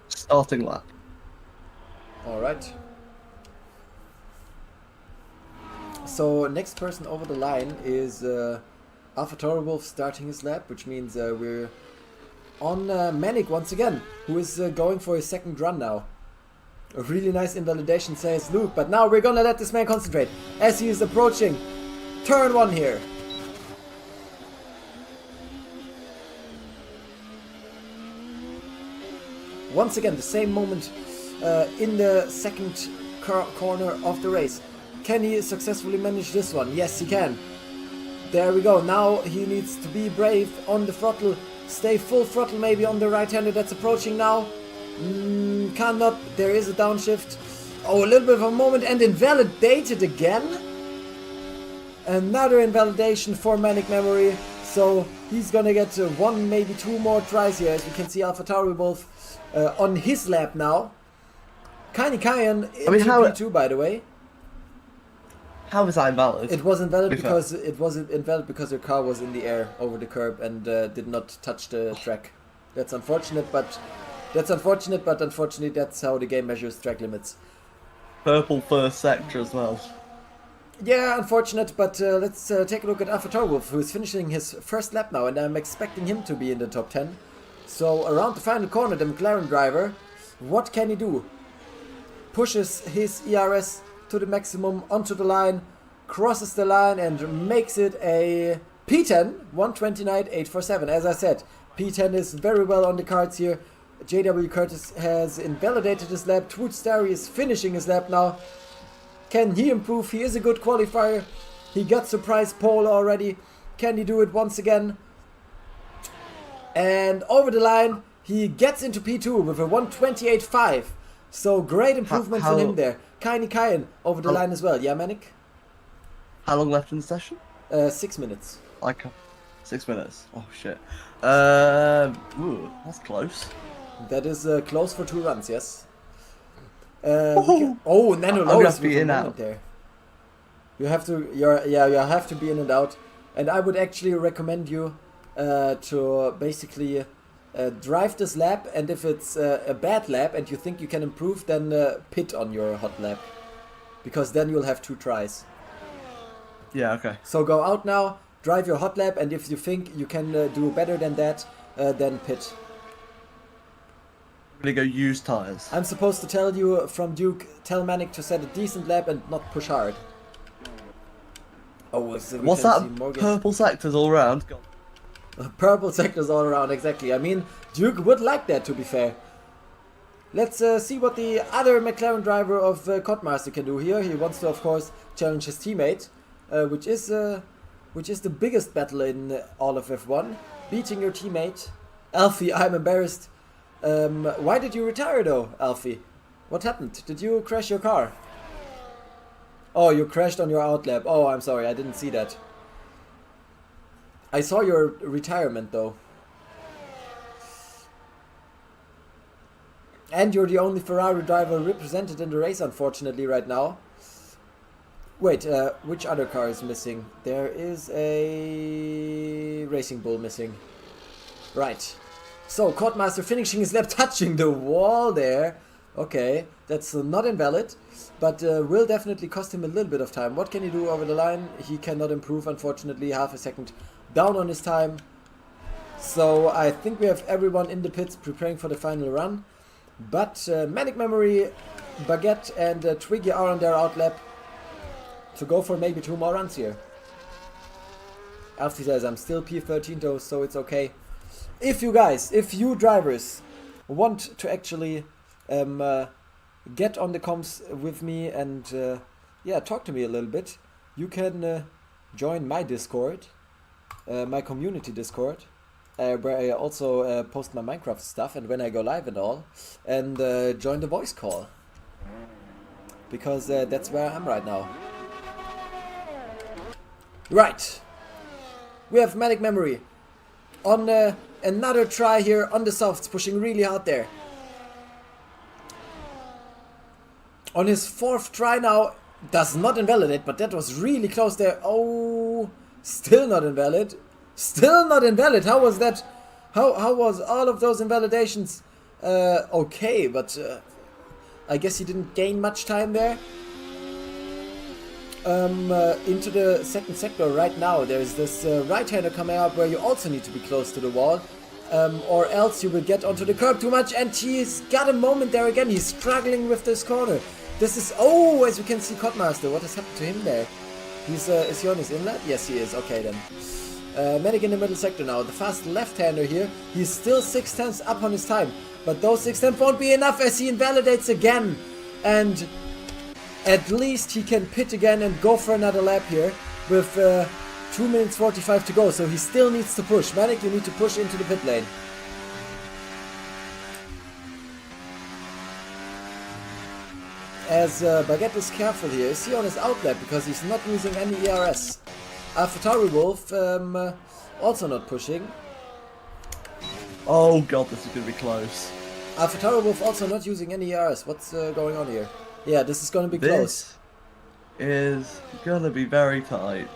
Starting lap. Alright. So next person over the line is Alpha Toro Wolf starting his lap, which means we're on Manic once again, who is going for his second run now. A really nice invalidation, says Luke, but now we're gonna let this man concentrate as he is approaching turn 1 here. Once again, the same moment in the second corner of the race. Can he successfully manage this one? Yes, he can. There we go. Now he needs to be brave on the throttle. Stay full throttle maybe on the right-hander that's approaching now. Cannot. There is a downshift. Oh, a little bit of a moment and invalidated again. Another invalidation for Manic Memory. So he's gonna get 1, maybe 2 more tries here. As we can see, AlphaTauri Wolf on his lap now. Kaini Kayan in P2, by the way. How is that invalid? It was invalid because your car was in the air over the curb and did not touch the track. That's unfortunate, but unfortunately that's how the game measures track limits. Purple first sector as well. Yeah, unfortunate, but let's take a look at AlphaTauri Wolf, who is finishing his first lap now, and I'm expecting him to be in the top 10. So around the final corner, the McLaren driver, what can he do? Pushes his ERS to the maximum onto the line, crosses the line and makes it a P10, 129.847. As I said, P10 is very well on the cards here. JW Curtis has invalidated his lap. Twoot Starry is finishing his lap now. Can he improve? He is a good qualifier. He got surprise pole already. Can he do it once again? And over the line, he gets into P2 with a 128.5. So great improvement from him there. Kaini Kayan over the line as well. Yeah, Manic? How long left in the session? 6 minutes. Like 6 minutes. Oh shit. Ooh, that's close. That is close for 2 runs, yes. Oh, Nano Lowe's with a moment there. You have to, you have to be in and out. And I would actually recommend you to basically drive this lap, and if it's a bad lap and you think you can improve, then pit on your hot lap, because then you'll have 2 tries. Yeah, okay. So go out now, drive your hot lap, and if you think you can do better than that, then pit. I'm gonna go use tires. I'm supposed to tell you from Duke, tell Manic to set a decent lap and not push hard. Oh, so what's that? Purple sectors all around. Purple sectors all around, exactly. I mean, Duke would like that, to be fair. Let's see what the other McLaren driver of Codemaster can do here. He wants to, of course, challenge his teammate, which is the biggest battle in all of F1. Beating your teammate. Alfie, I'm embarrassed. Why did you retire though, Alfie? What happened? Did you crash your car? Oh, you crashed on your outlap. Oh, I'm sorry, I didn't see that. I saw your retirement though. And you're the only Ferrari driver represented in the race, unfortunately, right now. Wait, which other car is missing? There is a Racing Bull missing. Right. So, Codemaster finishing his lap, touching the wall there. Okay, that's not invalid, but will definitely cost him a little bit of time. What can he do over the line? He cannot improve, unfortunately. Half a second down on his time. So I think we have everyone in the pits preparing for the final run. But Manic Memory, Baguette and Twiggy are on their outlap to go for maybe 2 more runs here. Alfie says I'm still P13 though, so it's okay. If you drivers want to actually get on the comms with me and yeah, talk to me a little bit, you can join my Discord, my community Discord, where I also post my Minecraft stuff and when I go live and all, and join the voice call, because that's where I am right now. Right, we have Manic Memory on another try here on the softs, pushing really hard there. On his 4th try now, does not invalidate, but that was really close there. Oh, still not invalid. Still not invalid. How was that? How was all of those invalidations okay, but I guess he didn't gain much time there. Into the 2nd sector right now, there's this right-hander coming up where you also need to be close to the wall, or else you will get onto the curb too much, and he's got a moment there again. He's struggling with this corner. This is, oh, as we can see, Codmaster, what has happened to him there? He's, is he on his inlet? Yes, he is. Okay, then. Medic in the middle sector now. The fast left-hander here. He's still 6/10 up on his time. But those 6/10 won't be enough as he invalidates again. And at least he can pit again and go for another lap here with 2 minutes 45 to go. So he still needs to push. Medic, you need to push into the pit lane. As Baguette is careful here. Is he on his outlet because he's not using any ERS? AlphaTauri Wolf also not pushing. Oh god, this is going to be close. AlphaTauri Wolf also not using any ERS. What's going on here? Yeah, this is going to be close. This is going to be very tight.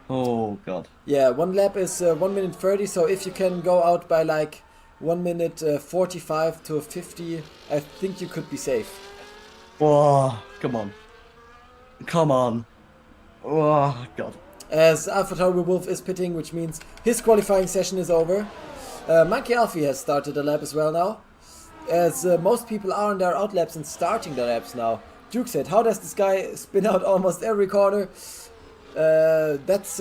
Oh god. Yeah, one lap is 1 minute 30, so if you can go out by like 1 minute 45 to 50, I think you could be safe. Oh, come on. Come on. Oh, God. As AlphaTauri Wolf is pitting, which means his qualifying session is over. Monkey Alfie has started a lap as well now. As most people are on their out laps and starting their laps now. Duke said, how does this guy spin out almost every corner? That's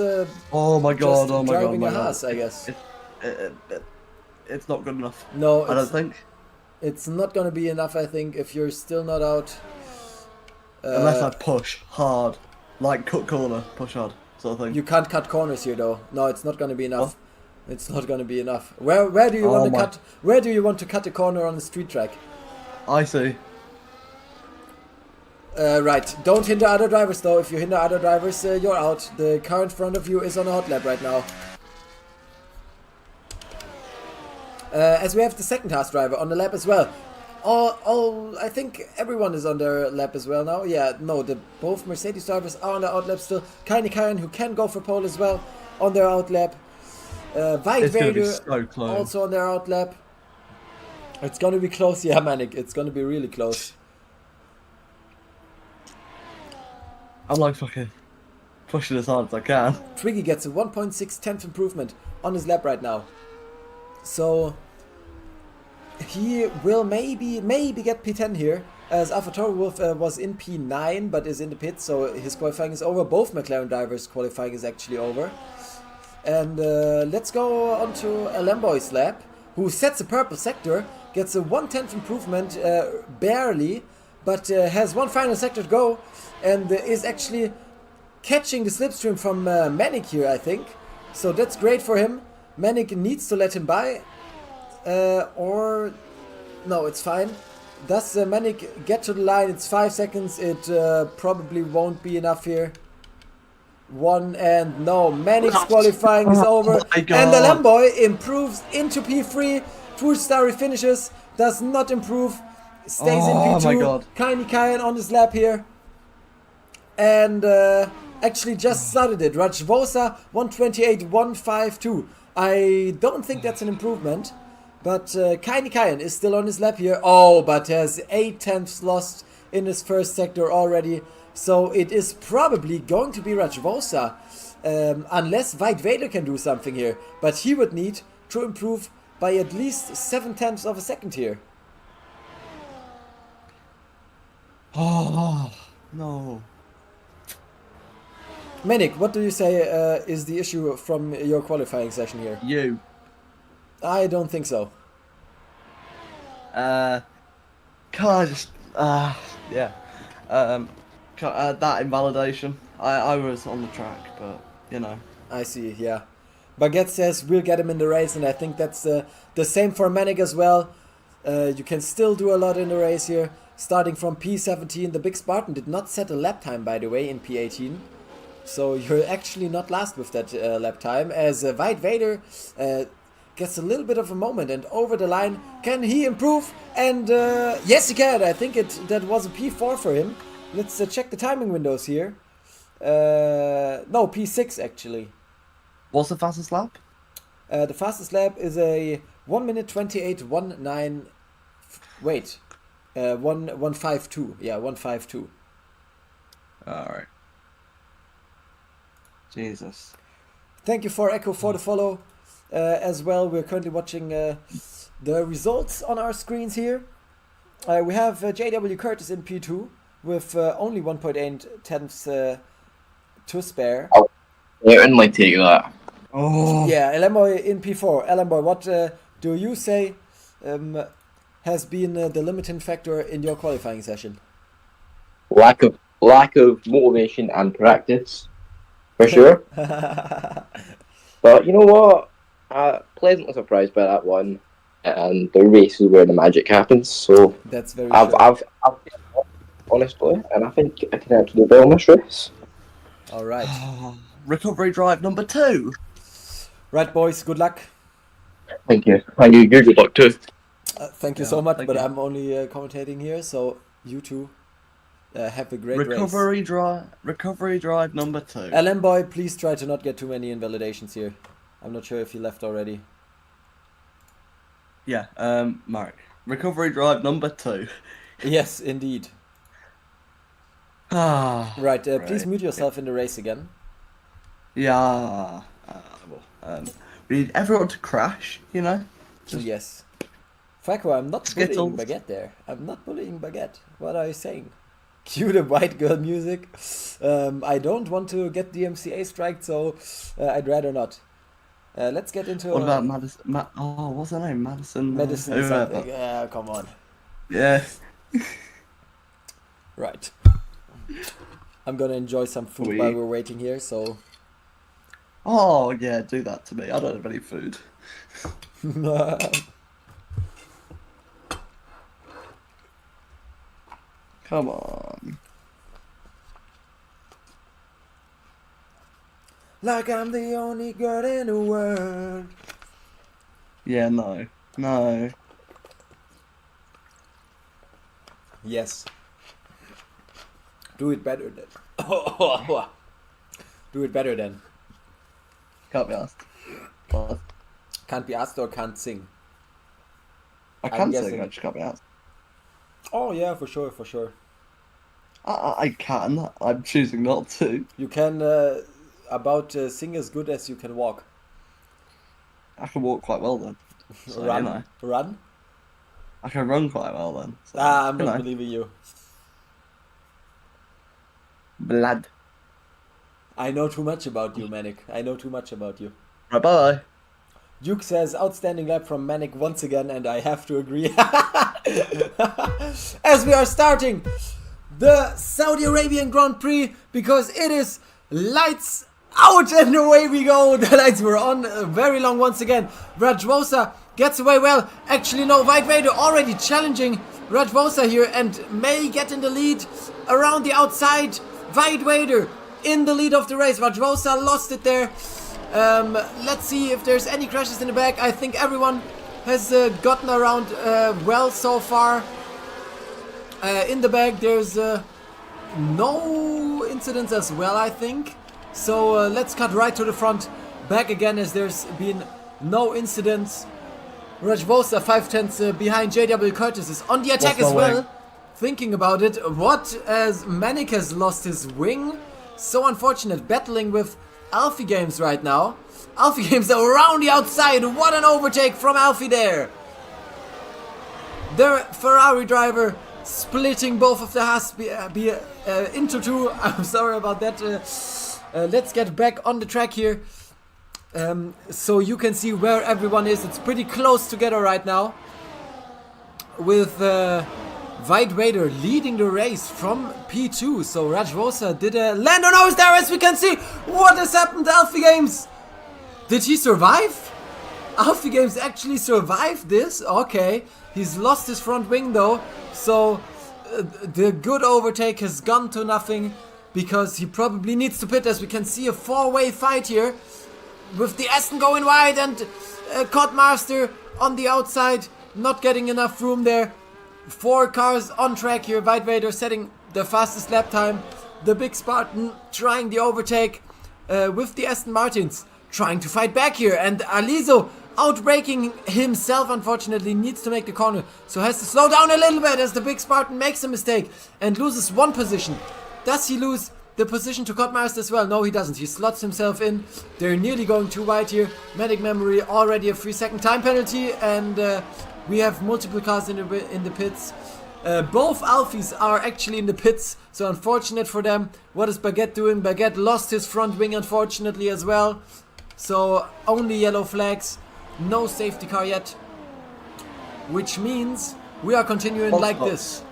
oh my god, just oh my god, driving my a god. Haas, I guess. It's not good enough. No, I don't think. It's not gonna be enough, I think, if you're still not out. Unless I push hard. Like cut corner, push hard, sort of thing. You can't cut corners here though. No, it's not gonna be enough. What? It's not gonna be enough. Where do you want to cut? Where do you want to cut a corner on the street track? I see. Right. Don't hinder other drivers though. If you hinder other drivers, you're out. The car in front of you is on a hot lap right now. As we have the second Haas driver on the lap as well. I think everyone is on their lap as well now. Yeah, no, both Mercedes drivers are on their out lap still. Kaini Kayan, who can go for pole as well, on their out lap. White Vader so also on their out lap. It's gonna be close, yeah, Manic. It's gonna be really close. I'm like fucking pushing as hard as I can. Twiggy gets a 1.6 tenth improvement on his lap right now. So he will maybe get P10 here, as AlphaTauri Wolf was in P9 but is in the pit, so his qualifying is over. Both McLaren drivers' qualifying is actually over. And let's go on to Lamboy's lap, who sets a purple sector, gets a 1/10 improvement, barely, but has one final sector to go, and is actually catching the slipstream from Manic here, I think. So that's great for him. Manic needs to let him by, or no, it's fine. Does Manic get to the line? It's 5 seconds. It probably won't be enough here. One and no, Manic's qualifying is over, and the Lamboy improves into P3. 2-star finishes, does not improve, stays in P2. My god. Kaini Kayan on his lap here, and actually just started it. Rajvosa 128.152. I don't think that's an improvement, but Kaini Kayan is still on his lap here. Oh, but has 8 tenths lost in his first sector already. So it is probably going to be Rajvosa, unless White Vader can do something here. But he would need to improve by at least 7 tenths of a second here. Oh, no. Manic, what do you say is the issue from your qualifying session here? You. I don't think so. Can't I just yeah. That invalidation. I was on the track, but you know. I see, yeah. Baguette says we'll get him in the race, and I think that's the same for Manic as well. You can still do a lot in the race here. Starting from P17, the Big Spartan did not set a lap time, by the way, in P18. So you're actually not last with that lap time, as White Vader gets a little bit of a moment and over the line. Can he improve? And yes, he can. I think that was a P4 for him. Let's check the timing windows here. No, P6 actually. What's the fastest lap? The fastest lap is a 1 minute 28.19. Wait, 152. Yeah, 152. Alright. Jesus. Thank you for Echo for the follow as well. We're currently watching the results on our screens here. We have JW Curtis in P2 with only 1.8 tenths to spare. I certainly take that. Oh. Yeah, Elamboy in P4. Elamboy, what do you say has been the limiting factor in your qualifying session? Lack of motivation and practice, for sure. But you know what? Pleasantly surprised by that one, and the race is where the magic happens. So That's very I've honestly, and I think I can actually do well in this race. All right. Recovery drive number 2. Right, boys, good luck. Thank you. And you good luck too. Thank you Yeah, so much, thank but you. I'm only commentating here, so you two have a great race. Recovery drive number 2. Elamboy, please try to not get too many invalidations here. I'm not sure if he left already. Yeah, Mark. Recovery drive number 2. Yes, indeed. Ah. Right, please mute yourself in the race again. Yeah. We need everyone to crash, you know? Just Yes. Faco, I'm not bullying Skittles. Baguette there. I'm not bullying Baguette. What are you saying? Cue the white girl music. I don't want to get the MCA striked, so I'd rather not. Let's get into... What about Madison? What's her name? Madison? medicine whoever. something. Come on. Yeah. Right. I'm gonna enjoy some food while we're waiting here, so... Oh, yeah, do that to me. I don't have any food. Come on. Like I'm the only girl in the world. Yeah, no. No. Yes. Do it better then. Do it better then. Can't be asked. But Can't be asked or can't sing. I I'm can guessing- sing, I just can't be asked. Oh yeah, for sure, for sure. I can. I'm choosing not to. You can sing as good as you can walk. I can walk quite well then. So, Run. You know, Run? I can run quite well then. So, I'm you not know. believing you. Blood. I know too much about you, Manic. I know too much about you. Bye bye. Duke says, outstanding lap from Manic once again, and I have to agree. As we are starting the Saudi Arabian Grand Prix, because it is lights out and away we go. The lights were on very long once again. Rajvosa gets away well. Actually, no, White Vader already challenging Rajvosa here and may get in the lead around the outside. White Vader in the lead of the race. Rajvosa lost it there. Let's see if there's any crashes in the back. I think everyone has gotten around well so far. In the back there's no incidents as well, I think. So let's cut right to the front. Back again, as there's been no incidents. Rajvosa 5/10 behind JW Curtis is on the attack Lost as my well. wing. Thinking about it, what, as Manic has lost his wing? So unfortunate, battling with Alfie Games right now. Alfie Games around the outside. What an overtake from Alfie there. The Ferrari driver splitting both of the Haas into two. I'm sorry about that. Let's get back on the track here. So you can see where everyone is. It's pretty close together right now. With White Raider leading the race from P2. So Rajvosa did a Lando nose there, as we can see. What has happened to Alfie Games? Did he survive? Alfie Games actually survived this? Okay. He's lost his front wing though. So the good overtake has gone to nothing. Because he probably needs to pit, as we can see a 4-way fight here. With the Aston going wide and Codmaster on the outside. Not getting enough room there. 4 cars on track here. White Raider setting the fastest lap time. The Big Spartan trying the overtake with the Aston Martins. Trying to fight back here. And Aliso outbraking himself, unfortunately, needs to make the corner. So has to slow down a little bit as the Big Spartan makes a mistake and loses 1 position. Does he lose the position to Codmaster as well? No, he doesn't. He slots himself in. They're nearly going too wide here. Medic memory, already a 3-second time penalty. And we have multiple cars in the pits. Both Alfies are actually in the pits. So unfortunate for them. What is Baguette doing? Baguette lost his front wing, unfortunately, as well. So only yellow flags. No safety car yet. Which means we are continuing like this.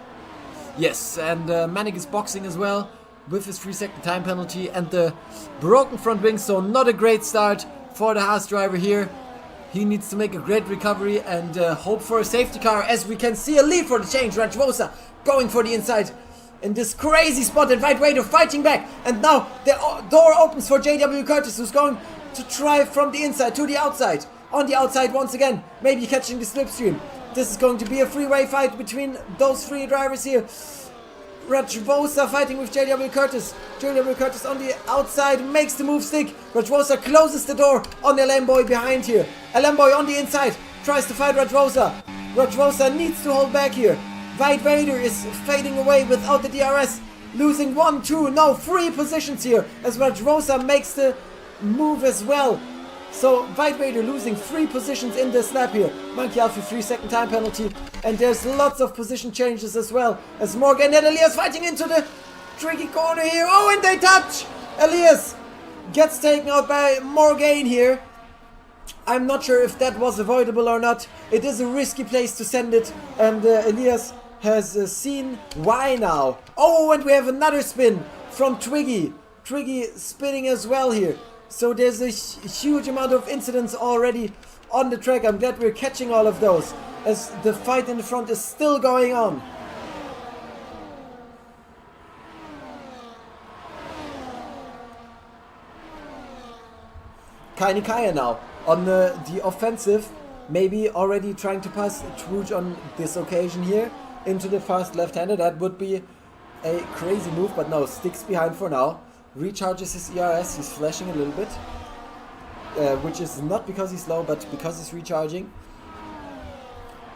Yes, and Manic is boxing as well with his 3-second time penalty and the broken front wing, so not a great start for the Haas driver here. He needs to make a great recovery and hope for a safety car, as we can see a lead for the change. Rajvosa going for the inside in this crazy spot, and White Raider fighting back, and now the door opens for JW Curtis, who's going to try from the inside to the outside. On the outside once again, maybe catching the slipstream. This is going to be a 3-way fight between those 3 drivers here. Rajvosa fighting with JW Curtis. JW Curtis on the outside makes the move stick. Rajvosa closes the door on Alemboy behind here. Alemboy on the inside tries to fight Rajvosa. Rajvosa needs to hold back here. White Raider is fading away without the DRS. Losing 1, 2, no, 3 positions here as Rajvosa makes the move as well. So White Raider losing 3 positions in this lap here. Monkey Alfie 3-second time penalty. And there's lots of position changes as well. As Morgan and Elias fighting into the tricky corner here. Oh, and they touch! Elias gets taken out by Morgan here. I'm not sure if that was avoidable or not. It is a risky place to send it. And Elias has seen why now. Oh, and we have another spin from Twiggy. Twiggy spinning as well here. So there's a huge amount of incidents already on the track. I'm glad we're catching all of those, as the fight in the front is still going on. Kainikaya now on the offensive, maybe already trying to pass Truge on this occasion here into the fast left-hander. That would be a crazy move, but no, sticks behind for now. Recharges his ERS, he's flashing a little bit, which is not because he's low, but because he's recharging.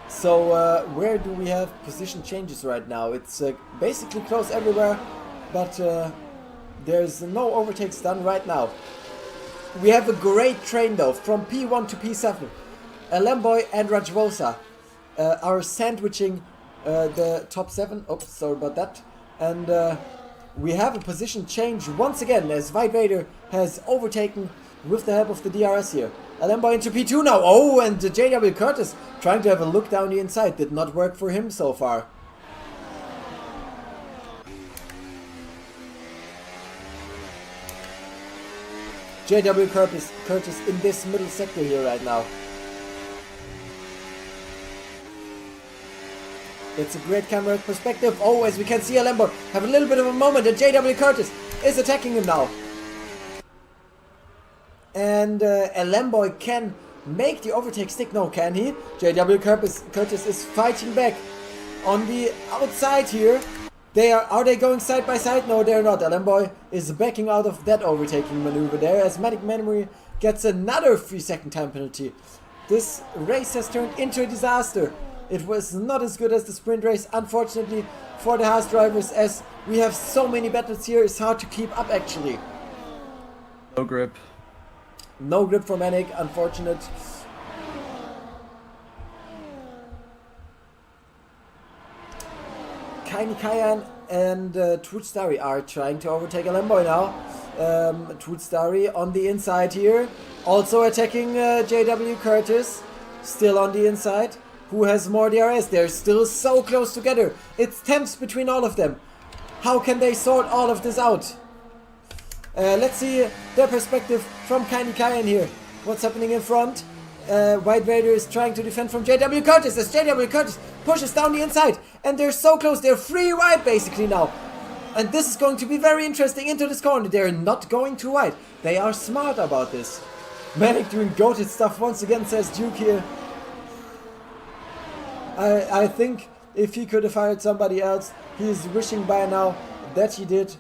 So where do we have position changes right now? It's basically close everywhere, but there's no overtakes done right now. We have a great train though, from P1 to P7. Alemboy and Rajvosa are sandwiching the top 7. Oops, sorry about that. And we have a position change once again, as White Raider has overtaken with the help of the DRS here. Alemboy into P2 now. Oh, and JW Curtis trying to have a look down the inside. Did not work for him so far. JW Curtis in this middle sector here right now. It's a great camera perspective. Oh, as we can see Alemboy have a little bit of a moment, and JW Curtis is attacking him now. And Alemboy can make the overtake stick. No, can he? JW Curtis is fighting back on the outside here. Are they going side by side? No, they're not. Alemboy is backing out of that overtaking maneuver there, as Medic Memory gets another 3-second time penalty. This race has turned into a disaster. It was not as good as the sprint race, unfortunately, for the Haas drivers, as we have so many battles here. It's hard to keep up, actually. No grip. No grip for Manic, unfortunate. Kaini Kayan and Truth Starry are trying to overtake Alemboy now. Starry on the inside here. Also attacking JW Curtis. Still on the inside. Who has more DRS? They're still so close together. It's tense between all of them. How can they sort all of this out? Let's see their perspective from Kaini Kayan here. What's happening in front? White Vader is trying to defend from JW Curtis as JW Curtis pushes down the inside. And they're so close. They're free wide basically now. And this is going to be very interesting into this corner. They're not going too wide. They are smart about this. Manic doing goated stuff once again, says Duke here. I think if he could have hired somebody else, he is wishing by now that he did.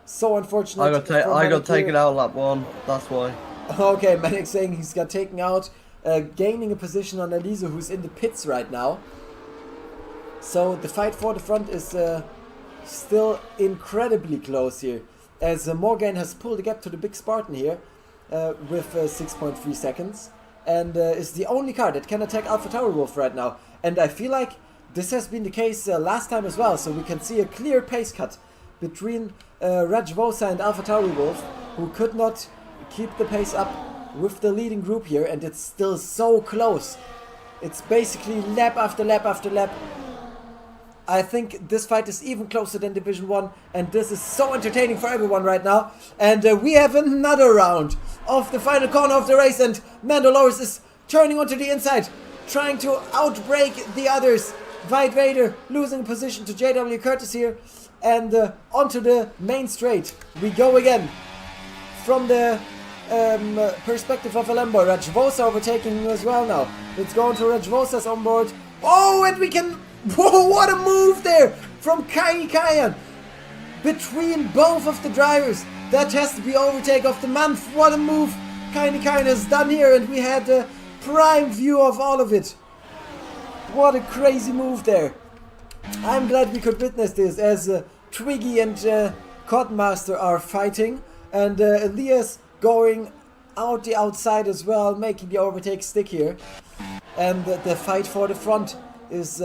So unfortunate. I got taken out lap 1, that's why. Okay, Manic saying he's got taken out, gaining a position on Elise, who's in the pits right now. So the fight for the front is still incredibly close here, as Morgan has pulled the gap to the big Spartan here with 6.3 seconds, and is the only car that can attack Alpha Tower Wolf right now. And I feel like this has been the case last time as well, so we can see a clear pace cut between Rajvosa and Alpha Tauri Wolf, who could not keep the pace up with the leading group here, and it's still so close. It's basically lap after lap after lap. I think this fight is even closer than Division 1, and this is so entertaining for everyone right now. And we have another round of the final corner of the race, and Mandalorian is turning onto the inside, trying to outbrake the others. White Vader losing position to JW Curtis here, and onto the main straight we go again. From the perspective of Alembo, Rajvosa overtaking him as well now. Let's go into Rajvosa's onboard. Oh, and we can... Whoa, what a move there from Kaini Kayan between both of the drivers. That has to be overtake of the month. What a move Kaini Kayan has done here, and we had a prime view of all of it. What a crazy move there. I'm glad we could witness this as Twiggy and Codmaster are fighting, and Elias going out the outside as well, making the overtake stick here. And the fight for the front is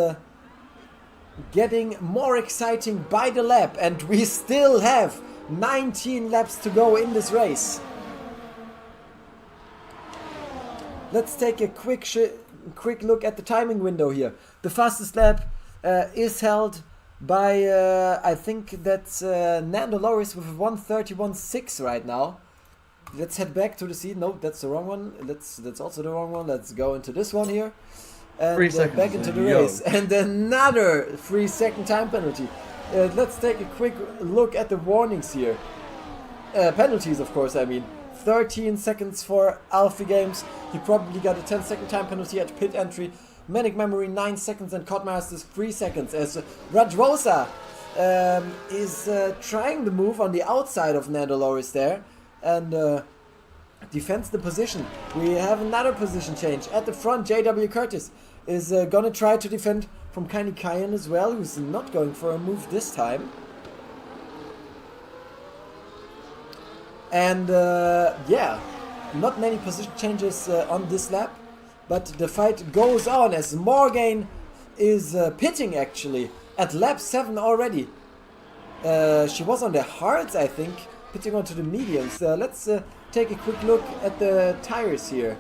getting more exciting by the lap, and we still have 19 laps to go in this race. Let's take a quick look at the timing window here. The fastest lap is held by I think that's Nando Loris with 1:31.6 right now. Let's head back to the seat. No, that's the wrong one. That's also the wrong one. Let's go into this one here. And 3 seconds back into the race. And another 3-second time penalty. Let's take a quick look at the warnings here. Penalties, of course, I mean. 13 seconds for Alfie Games. He probably got a 10-second time penalty at pit entry. Manic Memory 9 seconds and Codmasters 3 seconds. As Rajvosa is trying the move on the outside of Nando Loris there. And defends the position. We have another position change. At the front, JW Curtis is gonna try to defend from Kaini Kayan as well, who's not going for a move this time. And yeah, not many position changes on this lap, but the fight goes on as Morgan is pitting actually at lap 7 already. She was on the hards, I think, pitting onto the mediums. Let's take a quick look at the tires here.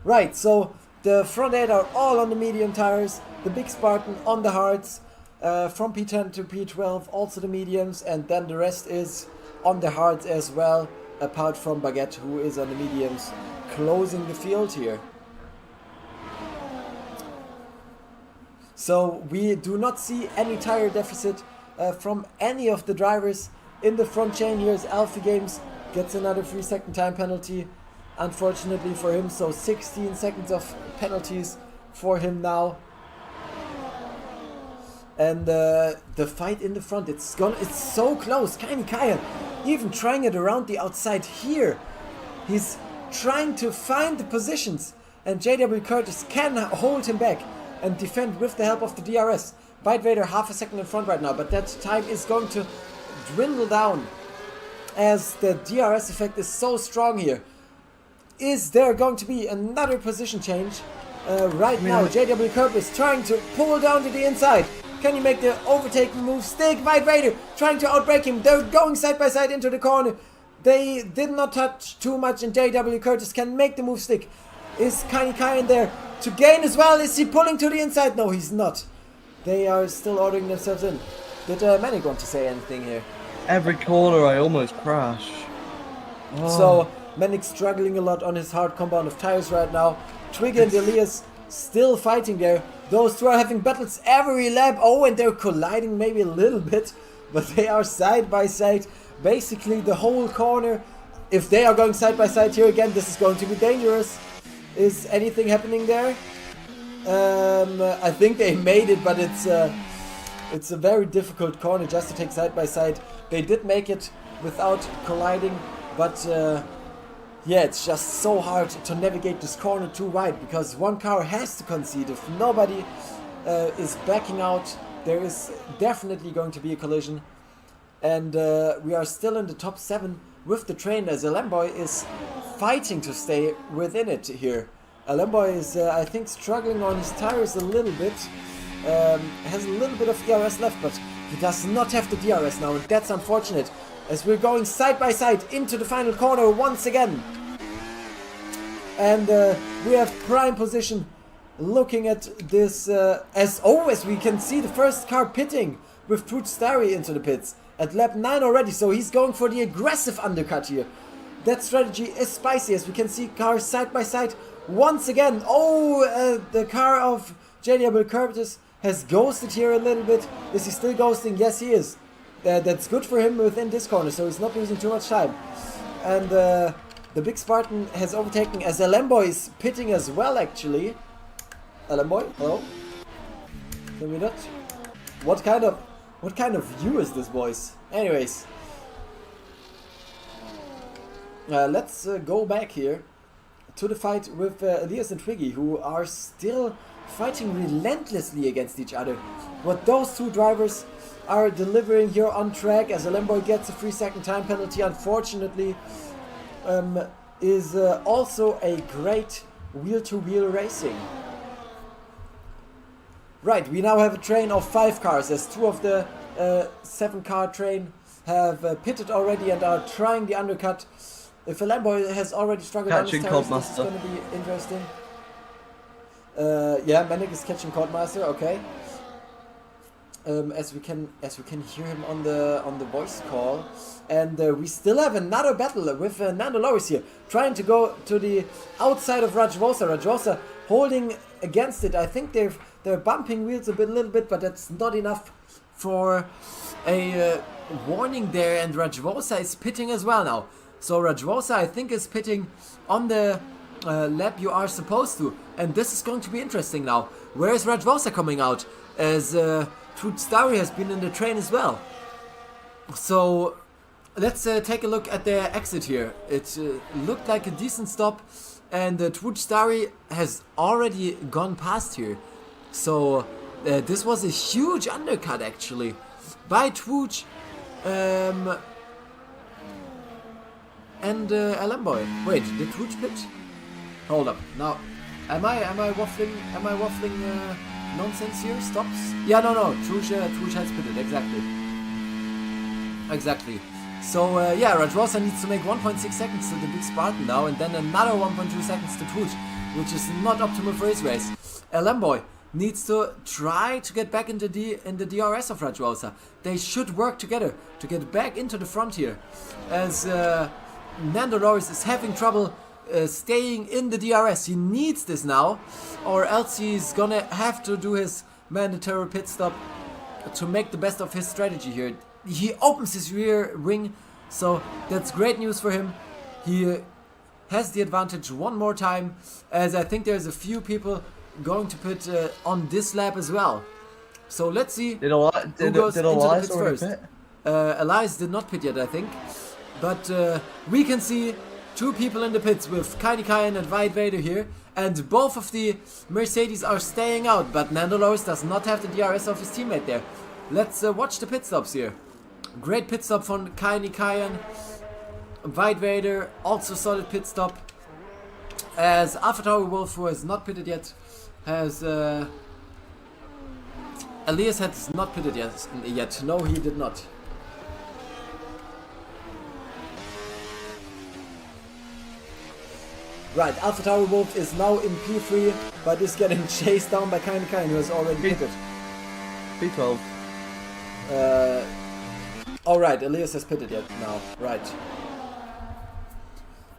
Right, so the front 8 are all on the medium tires, the big Spartan on the hards, from P10 to P12 also the mediums, and then the rest is on the hards as well, apart from Baguette, who is on the mediums, closing the field here. So we do not see any tire deficit from any of the drivers in the front chain. Here's Alfie Games, gets another 3-second time penalty, unfortunately for him, so 16 seconds of penalties for him now. And the fight in the front, it's so close. Kaini Kayan even trying it around the outside here. He's trying to find the positions, and JW Curtis can hold him back and defend with the help of the DRS. White Vader half a second in front right now, but that time is going to dwindle down as the DRS effect is so strong here. Is there going to be another position change? Right now, JW Curtis trying to pull down to the inside. Can he make the overtaking move? Stick, White Vader trying to outbrake him. They're going side by side into the corner. They did not touch too much, and JW Curtis can make the move stick. Is Kai in there to gain as well? Is he pulling to the inside? No, he's not. They are still ordering themselves in. Did Manic want to say anything here? Every corner I almost crash. Oh. So, Manic struggling a lot on his hard compound of tires right now. Twiggy and Elias still fighting there. Those two are having battles every lap. Oh, and they're colliding maybe a little bit, but they are side by side. Basically the whole corner. If they are going side by side here again, this is going to be dangerous. Is anything happening there? I think they made it, but it's a very difficult corner just to take side by side. They did make it without colliding, but yeah, it's just so hard to navigate this corner too wide, because one car has to concede. If nobody is backing out, there is definitely going to be a collision. And we are still in the top 7 with the train, as Alemboy is fighting to stay within it here. Alemboy is, I think, struggling on his tires a little bit. Has a little bit of DRS left, but he does not have the DRS now, and that's unfortunate, as we're going side by side into the final corner once again. And we have prime position looking at this. As always, we can see the first car pitting with Truth Starry into the pits at lap 9 already, so he's going for the aggressive undercut here. That strategy is spicy, as we can see cars side by side once again. Oh, the car of JW Curtis has ghosted here a little bit. Is he still ghosting? Yes, he is. That's good for him within this corner, so he's not losing too much time. And the Big Spartan has overtaken, as Alemboy is pitting as well, actually. Alemboy, hello? Can we not? What kind of view is this, boys? Anyways. Let's go back here to the fight with Elias and Twiggy, who are still fighting relentlessly against each other. What those two drivers are delivering here on track, as Alemboy gets a 3-second time penalty, unfortunately, is also a great wheel-to-wheel racing. Right, we now have a train of 5 cars, as 2 of the 7-car train have pitted already and are trying the undercut. If Alemboy has already struggled on his tires, this is going to be interesting. Yeah, Manic is catching Codemaster, okay. As we can hear him on the voice call, and we still have another battle with Nando Loris here, trying to go to the outside of Rajvosa. Rajvosa holding against it. I think they're bumping wheels a little bit, but that's not enough for a warning there. And Rajvosa is pitting as well now. So Rajvosa, I think, is pitting on the lap you are supposed to, and this is going to be interesting now. Where is Rajvosa coming out? As Truth Starry has been in the train as well. So let's take a look at their exit here. It looked like a decent stop, and Truth Starry has already gone past here. So this was a huge undercut actually by Truth and Alemboy. Wait, did Truth pit? Hold up. Now, am I waffling nonsense here? Stops? Yeah, no. Truth has pitted. Exactly. So yeah, Rajvosa needs to make 1.6 seconds to the Big Spartan now, and then another 1.2 seconds to Truth, which is not optimal for his race. Alemboy needs to try to get back in the DRS of Rajvosa. They should work together to get back into the front here, as Nando Loris is having trouble staying in the DRS. He needs this now, or else he's gonna have to do his mandatory pit stop to make the best of his strategy here. He opens his rear wing, so that's great news for him. He has the advantage one more time, as I think there's a few people going to pit on this lap as well. So let's see who goes into the pits first. Elias did not pit yet, I think. But we can see 2 people in the pits with Kaini Kayan and White Vader here, and both of the Mercedes are staying out, but Nando Loris does not have the DRS of his teammate there. Let's watch the pit stops here. Great pit stop from Kaini Kayan. White Vader, also solid pit stop. As AlphaTauri Wolf, who has not pitted yet, has Elias has not pitted yet. No, he did not. Right, AlphaTauri Wolf is now in P3, but is getting chased down by Kind who has already pitted. P12. Alright, Elias has pitted yet now. Right.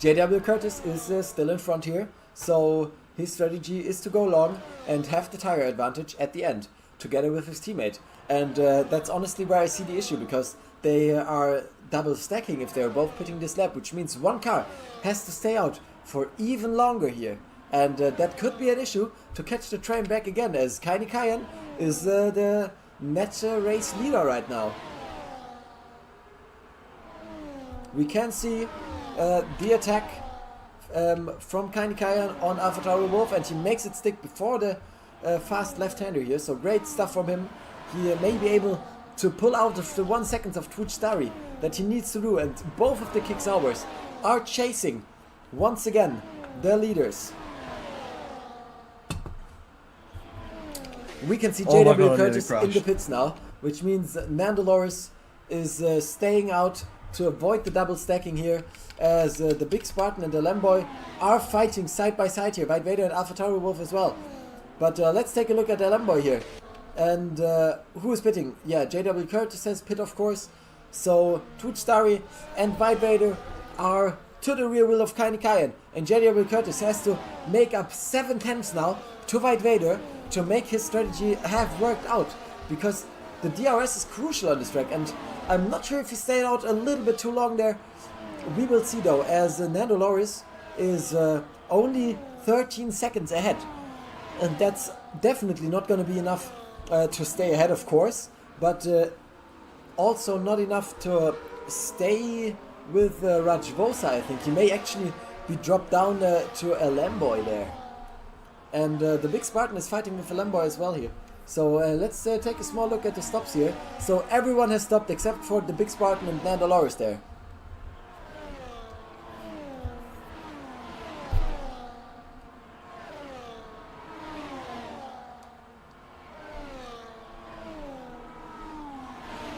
JW Curtis is still in front here, so his strategy is to go long and have the tire advantage at the end, together with his teammate. And that's honestly where I see the issue, because they are double stacking if they're both pitting this lap, which means one car has to stay out for even longer here. And that could be an issue to catch the train back again, as Kaini Kayan is the net race leader right now. We can see the attack from Kaini Kayan on AlphaTauri Wolf, and he makes it stick before the fast left-hander here, so great stuff from him. He may be able to pull out of the 1 second of Twitch Starry that he needs to do, and both of the Kick Saubers are chasing once again the leaders. We can see JW Curtis in the pits now, which means Nando Loris is staying out to avoid the double stacking here, as the Big Spartan and the Lamboy are fighting side by side here, White Vader and AlphaTauri Wolf as well. But let's take a look at the Lamboy here. And who is pitting? Yeah, JW Curtis has pit, of course. So Twitch Starry and White Vader are to the rear wheel of Kaini Kayan, and JW Curtis has to make up 7 tenths now to White Vader to make his strategy have worked out, because the DRS is crucial on this track, and I'm not sure if he stayed out a little bit too long there. We will see though, as Nando Loris is only 13 seconds ahead, and that's definitely not going to be enough to stay ahead, of course, but also not enough to stay with Rajvosa. I think he may actually be dropped down to a Lamboy there. And the Big Spartan is fighting with the Lamboy as well here. So let's take a small look at the stops here. So everyone has stopped except for the Big Spartan and Nando Loris there.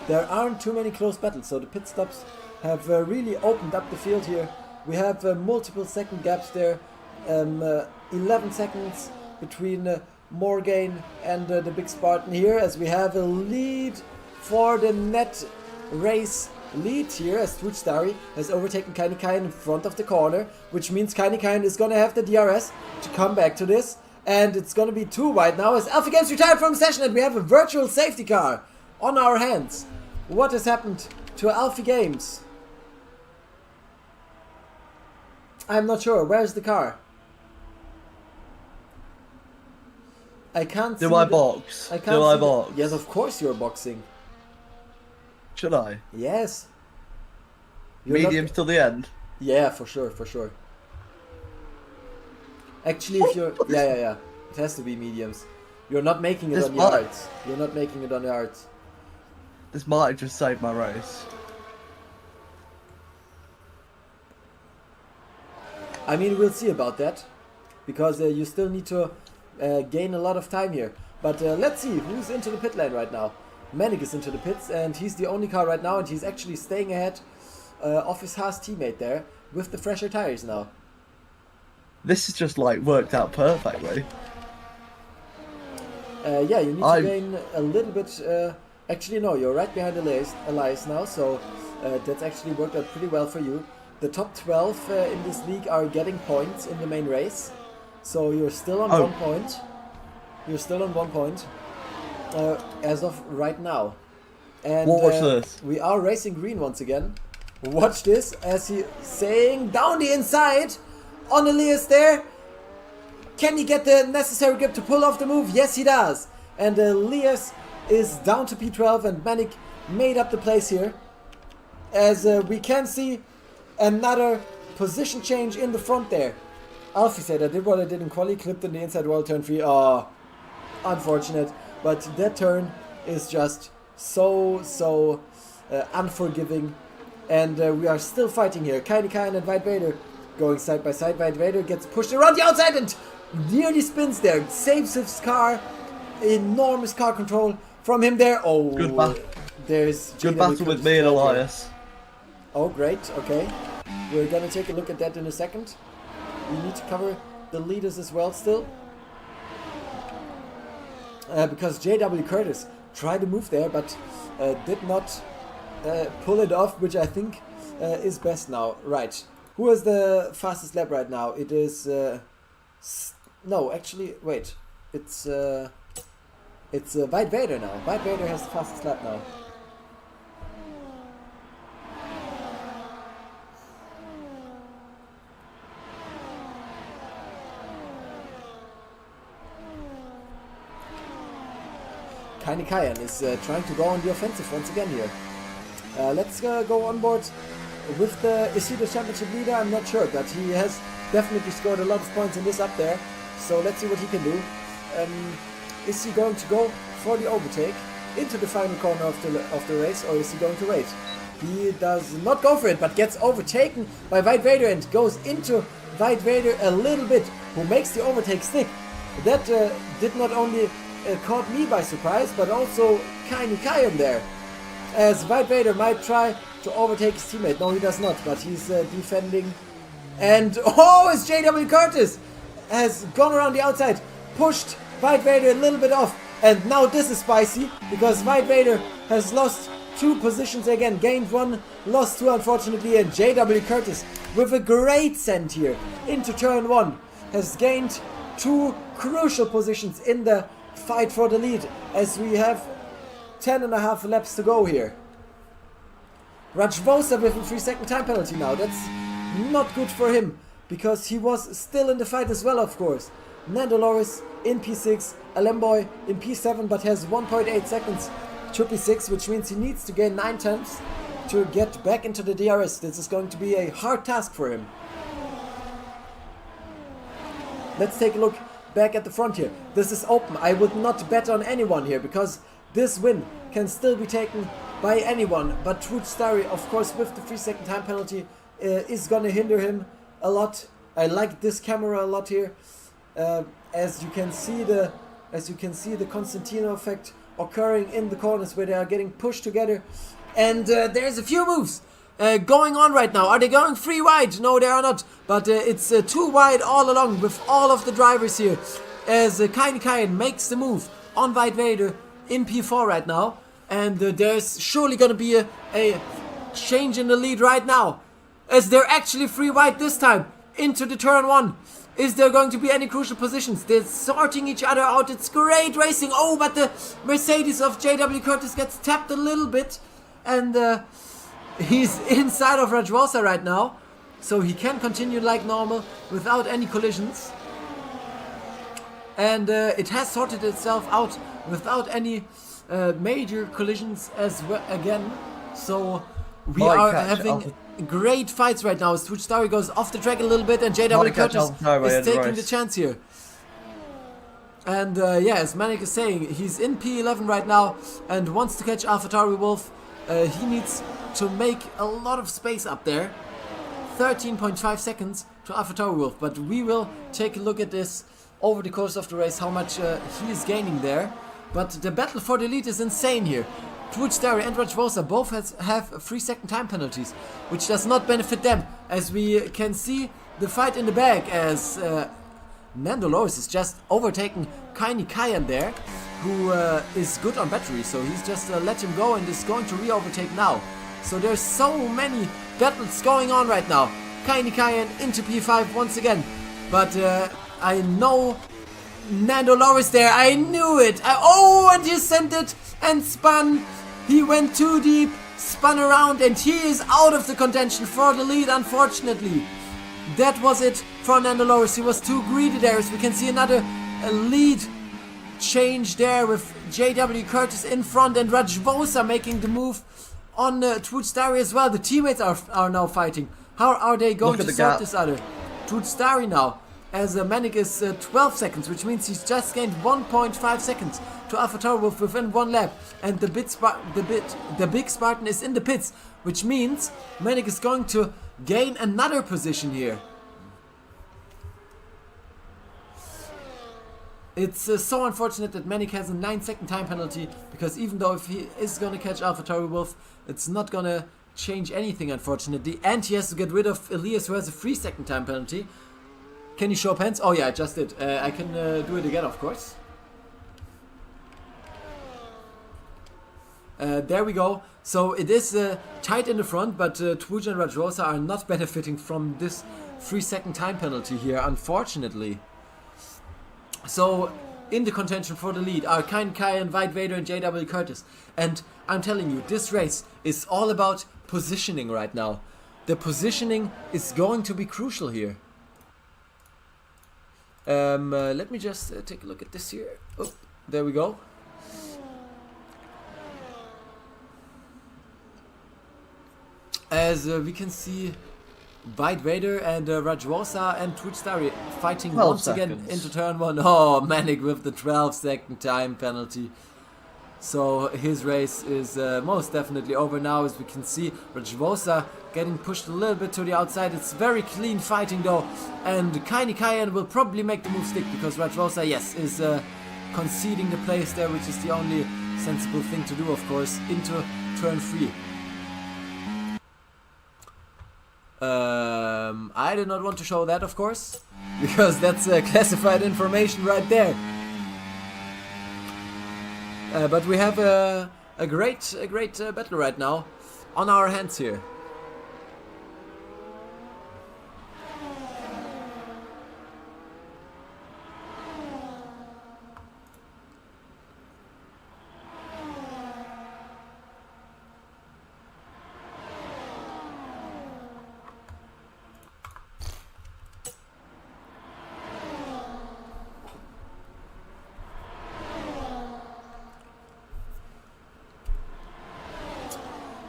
There aren't too many close battles, so the pit stops have really opened up the field here. We have multiple second gaps there, 11 seconds between Morgaine and the Big Spartan here, as we have a lead for the net race lead here, as Twitch Starry has overtaken Kaini Kayan in front of the corner, which means Kaini Kayan is going to have the DRS to come back to this, and it's going to be 2 wide now as Alpha Games retired from the session, and we have a virtual safety car on our hands. What has happened to Alpha Games? I'm not sure. Where's the car? I can't see. Do I box? I can't Do I box? Yes, of course you're boxing. Should I? Yes. You're Mediums till the end? Yeah, for sure, for sure. Actually, if you're... Yeah. It has to be mediums. You're not making it on yards. You're not making it on yards. This might just save my race. I mean, we'll see about that, because you still need to gain a lot of time here. But let's see who's into the pit lane right now. Manic is into the pits, and he's the only car right now, and he's actually staying ahead of his Haas teammate there with the fresher tires now. This is just like worked out perfectly. Yeah, you need to gain a little bit. Actually, no, you're right behind Elias now, so that's actually worked out pretty well for you. The top 12 in this league are getting points in the main race, so you're still on 1 point. You're still on 1 point as of right now. And watch this. We are racing green once again. Watch this, as he saying down the inside on Elias there. Can he get the necessary grip to pull off the move? Yes, he does. And Elias is down to P12, and Manic made up the place here. As we can see another position change in the front there. Alfie said, I did what I did in quali, clipped in the inside wall, turn 3. Oh, unfortunate. But that turn is just so unforgiving. And we are still fighting here. Kaini Kayan and White Vader going side by side. White Vader gets pushed around the outside and nearly spins there. Saves his car. Enormous car control from him there. Oh, good battle. There's good battle with me and Elias. Oh, great. Okay. We're gonna take a look at that in a second. we need to cover the leaders as well still. Because JW Curtis tried to move there, but did not pull it off, which I think is best now. Right. Who is the fastest lap right now? It is... no, actually, wait. It's White Vader now. White Vader has the fastest lap now. Kaini Kayan is trying to go on the offensive once again here. Let's go on board with the... Is he the championship leader? I'm not sure, but he has definitely scored a lot of points in this up there. So let's see what he can do. Is he going to go for the overtake into the final corner of the race, or is he going to wait? He does not go for it, but gets overtaken by White Vader and goes into White Vader a little bit, who makes the overtake stick. That did not only caught me by surprise, but also Kaini Kayan there, as White Vader might try to overtake his teammate. No, he does not, but he's defending. And oh, it's JW Curtis has gone around the outside, pushed White Vader a little bit off, and now this is spicy, because White Vader has lost 2 positions again, gained 1, lost 2 unfortunately, and JW Curtis with a great send here into turn 1 has gained 2 crucial positions in the fight for the lead, as we have 10.5 laps to go here. Rajvosa with a 3-second time penalty now. That's not good for him, because he was still in the fight as well, of course. Nando Loris in P6, Alemboy in P7, but has 1.8 seconds to P6, which means he needs to gain 9 tenths to get back into the DRS. This is going to be a hard task for him. Let's take a look back at the front here. This is open. I would not bet on anyone here, because this win can still be taken by anyone. But Truth Starry, of course, with the 3-second time penalty, is gonna hinder him a lot. I like this camera a lot here. As you can see the Constantino effect occurring in the corners where they are getting pushed together. And there's a few moves going on right now. Are they going 3 wide? No, they are not. But it's 2 wide all along with all of the drivers here, as Kaini Kayan makes the move on White Vader in P4 right now. And there's surely going to be a change in the lead right now, as they're actually 3 wide this time into the turn 1. Is there going to be any crucial positions? They're sorting each other out. It's great racing. Oh, but the Mercedes of JW Curtis gets tapped a little bit, and he's inside of Rajvosa right now, so he can continue like normal without any collisions. And it has sorted itself out without any major collisions as well again. So we are having great fights right now. Switch Starry goes off the track a little bit, and JW Curtis is taking the chance here. And yeah, as Manic is saying, he's in P11 right now and wants to catch AlphaTauri Wolf. He needs to make a lot of space up there. 13.5 seconds to AlphaTauri Wolf, but we will take a look at this over the course of the race, how much he is gaining there. But the battle for the lead is insane here. Twitch Starry and Rajvosa both have 3-second time penalties, which does not benefit them, as we can see the fight in the back, as Nando Loris is just overtaking Kaini Kayan there, who is good on battery, so he's just let him go and is going to re-overtake now. So there's so many battles going on right now. Kaini Kayan into P5 once again, but I know Nando Loris there. I knew it. Oh, and he sent it and spun. He went too deep, spun around, and he is out of the contention for the lead, unfortunately. That was it for Nando Loris. He was too greedy there, as we can see another lead change there with JW Curtis in front and Rajvosa making the move on Truth Starry as well. The teammates are now fighting. How are they going to sort this other? Truth Starry now, as Manic is 12 seconds, which means he's just gained 1.5 seconds to AlphaTauri Wolf within 1 lap, and the big Spartan is in the pits, which means Manic is going to gain another position here. It's so unfortunate that Manic has a 9-second time penalty, because even though if he is going to catch AlphaTauri Wolf, it's not going to change anything, unfortunately. And he has to get rid of Elias, who has a 3-second time penalty. Can you show pants? Oh yeah, I just did. I can do it again, of course. There we go. So it is tight in the front, but Twuja and Rajrosa are not benefiting from this 3-second time penalty here, unfortunately. So in the contention for the lead are Kind Kai and White Vader and JW Curtis. And I'm telling you, this race is all about positioning right now. The positioning is going to be crucial here. Let me just take a look at this here. Oh, there we go. As we can see, White Vader and Rajrosa and Twitch Starry fighting once again into turn 1. Oh, Manic with the 12-second time penalty. So his race is most definitely over now, as we can see. Rajrosa getting pushed a little bit to the outside. It's very clean fighting though, and Kaini Kayan will probably make the move stick, because Rajrosa, yes, is conceding the place there, which is the only sensible thing to do, of course, into turn 3. I did not want to show that, of course, because that's classified information right there. But we have a great battle right now on our hands here.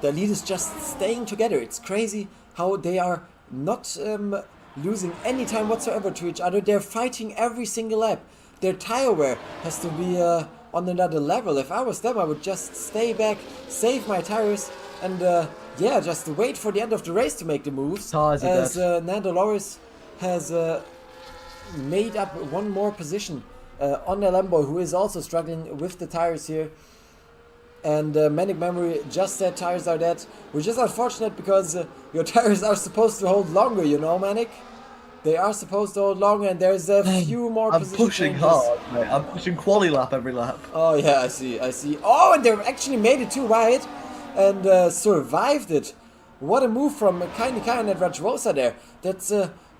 The lead is just staying together. It's crazy how they are not losing any time whatsoever to each other. They're fighting every single lap. Their tire wear has to be on another level. If I was them, I would just stay back, save my tires, and yeah, just wait for the end of the race to make the moves. As Nando Loris has made up one more position on the Lambo, who is also struggling with the tires here. And Manic Memory just said tires are dead, which is unfortunate, because your tires are supposed to hold longer, you know, Manic? They are supposed to hold longer, and there's a few more position pushing changes. hard, mate. I'm pushing quali lap every lap. Oh yeah, I see. Oh, and they actually made it too wide and survived it. What a move from Kaini Kai and Rajrosa there. That's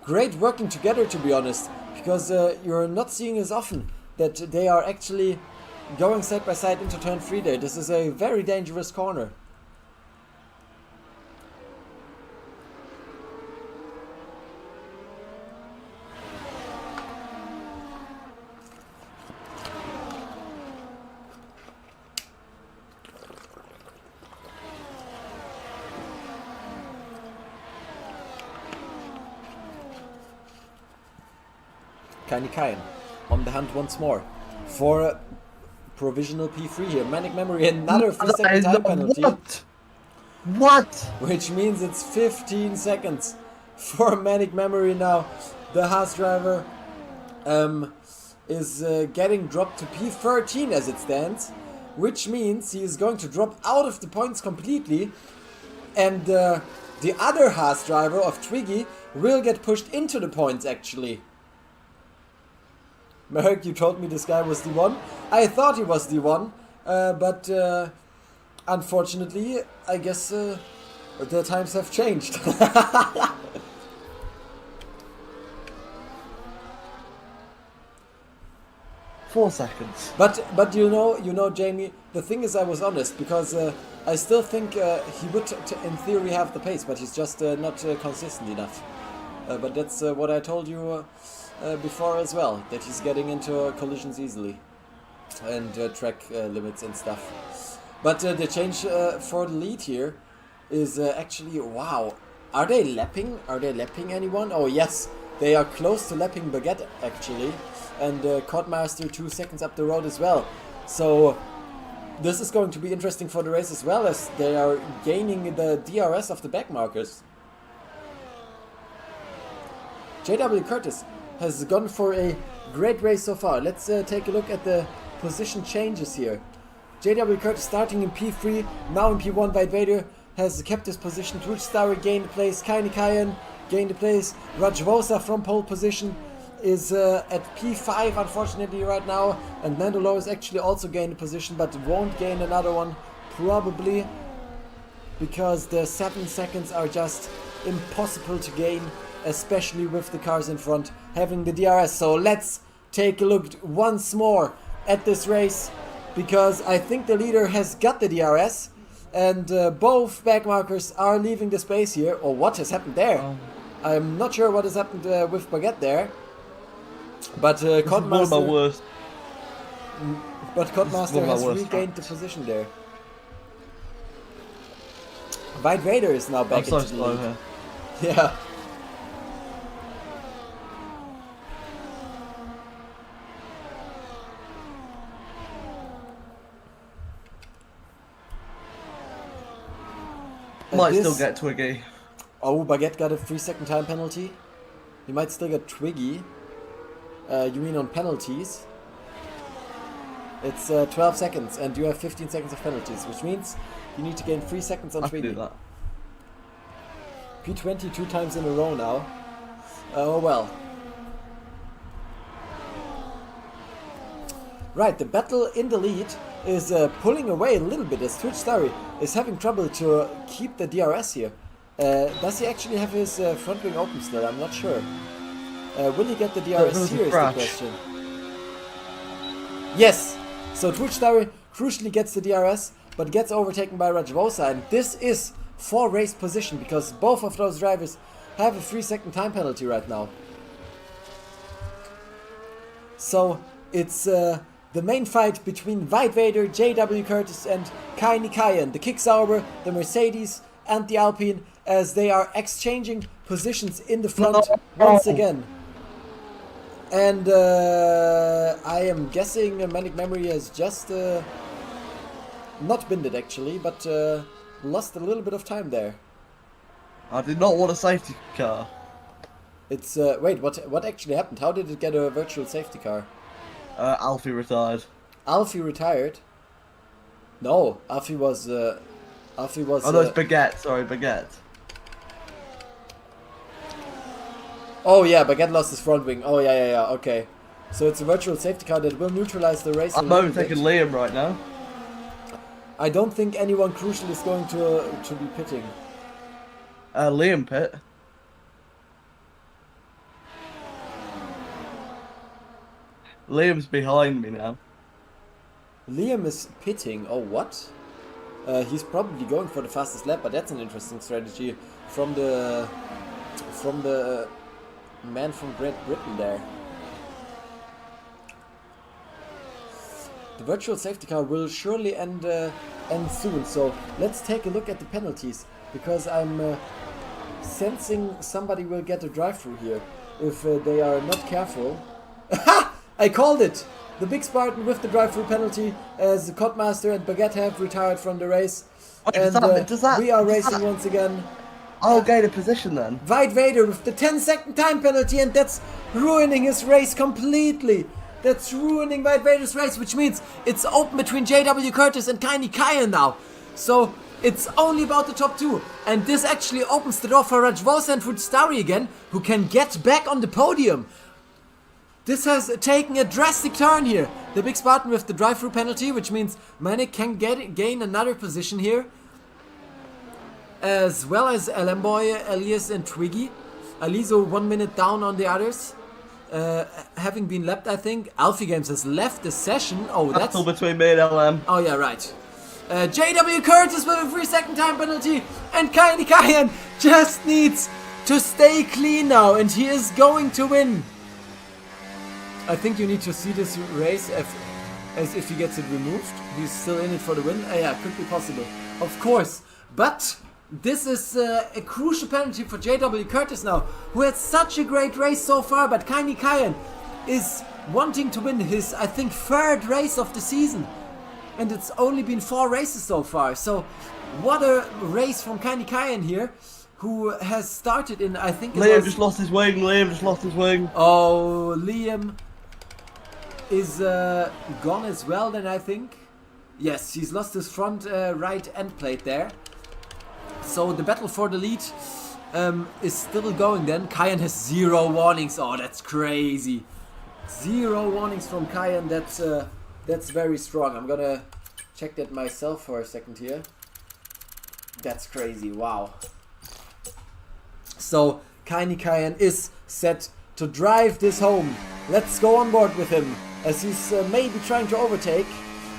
great working together, to be honest, because you're not seeing as often that they are actually going side by side into turn 3 there. This is a very dangerous corner. Kaini Kayan on the hunt once more for provisional P3 here. Manic Memory, another 3-second time penalty. What? Which means it's 15 seconds for Manic Memory now. The Haas driver is getting dropped to P13 as it stands, which means he is going to drop out of the points completely, and the other Haas driver of Twiggy will get pushed into the points actually. Merrick, you told me this guy was D1. I thought he was D1, but unfortunately, I guess the times have changed. 4 seconds. But you know, Jamie, the thing is, I was honest, because I still think he would, in theory, have the pace, but he's just not consistent enough. But that's what I told you before as well, that he's getting into collisions easily and track limits and stuff. But the change for the lead here is actually, wow, are they lapping? Are they lapping anyone? Oh yes, they are close to lapping Baguette actually, and Codmaster 2 seconds up the road as well. So this is going to be interesting for the race as well, as they are gaining the DRS of the back markers. JW Curtis has gone for a great race so far. Let's take a look at the position changes here. JW Curtis starting in P3, now in P1. White Vader has kept his position. Twitch Starry gained place. Kaini Kayan gained the place. Rajrosa from pole position. is at P5 unfortunately right now, and Mandalore is actually also gained a position, but won't gain another one probably, because the 7 seconds are just impossible to gain, especially with the cars in front having the DRS. So let's take a look once more at this race, because I think the leader has got the DRS, and both backmarkers are leaving the space here. Or what has happened there? I'm not sure what has happened with Baguette there, but Codemaster, has regained the position there. White Vader is now back into the lead. Here. Yeah. Might still get Twiggy. Oh, Baguette got a 3-second time penalty. You might still get Twiggy. You mean on penalties? It's 12 seconds, and you have 15 seconds of penalties, which means you need to gain 3 seconds on Twiggy. Do that. P20 2 times in a row now. Oh well. Right, the battle in the lead is pulling away a little bit as Twitch Starry is having trouble to keep the DRS here. Does he actually have his front wing open still? I'm not sure. Will he get the DRS here is the question. Yes! So Twitch Starry crucially gets the DRS, but gets overtaken by Rajvosa, and this is for race position, because both of those drivers have a 3-second time penalty right now. So it's the main fight between White Vader, JW Curtis and Kai Nikayan, the Kick Sauber, the Mercedes and the Alpine, as they are exchanging positions in the front once again. And I am guessing Manic Memory has just not binned it actually, but lost a little bit of time there. I did not want a safety car. It's wait, what actually happened? How did it get a virtual safety car? Alfie retired. Alfie retired? No, Alfie was. Oh no, it's Baguette. Sorry, Baguette. Oh yeah, Baguette lost his front wing. Oh yeah. Okay, so it's a virtual safety car that will neutralize the race. I'm overtaking Liam right now. I don't think anyone crucial is going to be pitting. Liam pit. Liam's behind me now. Liam is pitting. Oh what? He's probably going for the fastest lap, but that's an interesting strategy from the man from Great Britain there. The virtual safety car will surely end soon, so let's take a look at the penalties, because I'm sensing somebody will get a drive-through here if they are not careful. Ha! I called it! The Big Spartan with the drive-through penalty, as the Codemaster and Baguette have retired from the race. Wait, And we are racing once again. I'll gain a position then. White Vader with the 10-second time penalty, and that's ruining his race completely. That's ruining White Vader's race, which means it's open between JW Curtis and Kai Nikayan now. So it's only about the top two, and this actually opens the door for Rajvosa and Futstari again, who can get back on the podium. This has taken a drastic turn here. The Big Spartan with the drive-through penalty, which means Manic can gain another position here, as well as Alemboy, Elias and Twiggy. Aliso 1 minute down on the others, having been lapped, I think. Alfie Games has left the session. Oh, that's... Battle between me and LM. Oh yeah, right. JW Curtis with a 3-second time penalty, and Kai Nikayan just needs to stay clean now, and he is going to win. I think you need to see this race as if he gets it removed. He's still in it for the win. Yeah, could be possible. Of course. But this is a crucial penalty for JW Curtis now, who had such a great race so far, but Kai Nikayan is wanting to win his, I think, 3rd race of the season. And it's only been 4 races so far. So what a race from Kai Nikayan here, who has started in, I think... Liam just lost his wing. Liam just lost his wing. Oh, Liam is gone as well then, I think. Yes, he's lost his front right end plate there. So the battle for the lead is still going then. Cayenne has 0 warnings. Oh, that's crazy. 0 warnings from Cayenne. That's very strong. I'm gonna check that myself for a second here. That's crazy. Wow. So Cayenne is set to drive this home. Let's go on board with him as he's maybe trying to overtake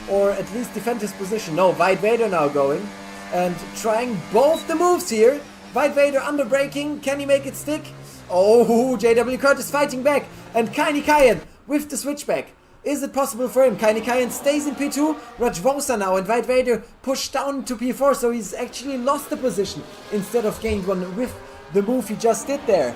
or at least defend his position. No, White Vader now going and trying both the moves here. White Vader under braking. Can he make it stick? Oh, JW Curtis fighting back. And Cayenne with the switchback. Is it possible for him? Cayenne stays in P2. Rajvosa now and White Vader pushed down to P4. So he's actually lost the position instead of gained one with the move he just did there.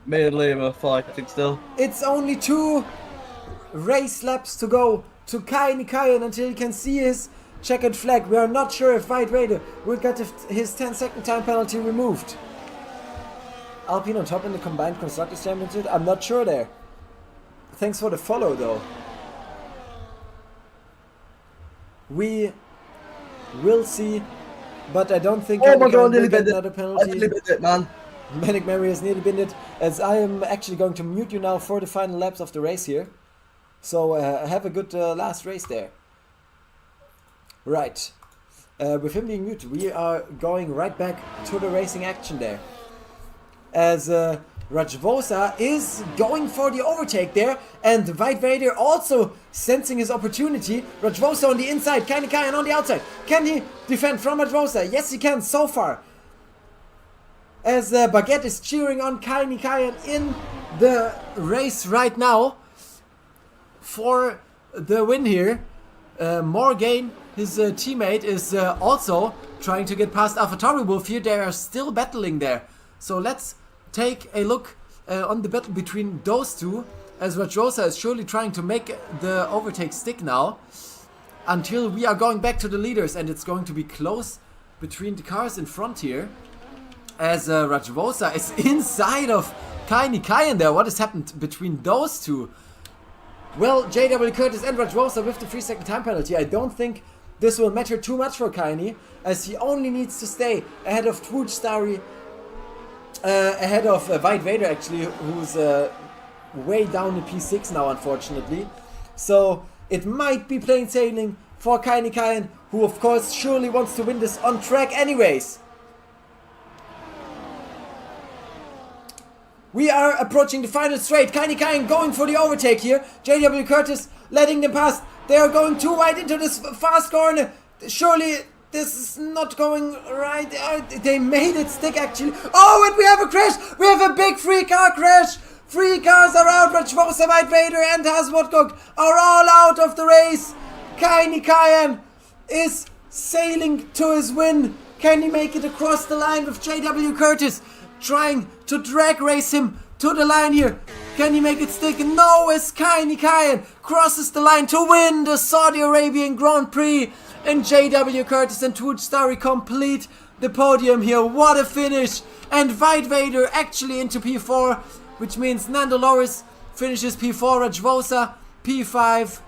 Me and Liam are fighting still. It's only 2 race laps to go to Cayenne until he can see his checkered flag. We are not sure if White Vader will get his 10-second time penalty removed. Alpine on top in the combined constructors championship? I'm not sure there. Thanks for the follow though. We will see, but I don't think Oh my god, will nearly get bit another it. I penalty. nearly bit it, man. Manic Mary has nearly been it, as I am actually going to mute you now for the final laps of the race here. So have a good last race there. Right. With him being muted, we are going right back to the racing action there. As Rajvosa is going for the overtake there, and White Vader also sensing his opportunity. Rajvosa on the inside, Cayenne on the outside. Can he defend from Rajvosa? Yes, he can so far. As Baguette is cheering on Cayenne in the race right now for the win here. Morgan, his teammate, is also trying to get past AlphaTauri Wolf here. They are still battling there. So let's take a look on the battle between those two, as Rajvosa is surely trying to make the overtake stick now until we are going back to the leaders, and it's going to be close between the cars in front here. As Rajvosa is inside of Cayenne there. What has happened between those two? Well, JW Curtis and Rajvosa with the 3-second time penalty. I don't think this will matter too much for Cayenne, as he only needs to stay ahead of Twooch Starry, ahead of White Vader actually, who's way down in P6 now unfortunately. So it might be plain sailing for Cayenne, who of course surely wants to win this on track anyways. We are approaching the final straight. Cayenne going for the overtake here. JW Curtis letting them pass. They are going too wide into this fast corner. Surely this is not going right. They made it stick actually. Oh, and we have a crash. We have a big 3-car crash. 3 cars are out. Rajvosa, White Vader and Haswoodcock are all out of the race. Cayenne is sailing to his win. Can he make it across the line with JW Curtis trying to drag race him to the line here? Can he make it stick? No, as Cayenne crosses the line to win the Saudi Arabian Grand Prix, and JW Curtis and Twooch Starry complete the podium here. What a finish! And White Vader actually into P4, which means Nando Loris finishes P4, Rajvosa P5,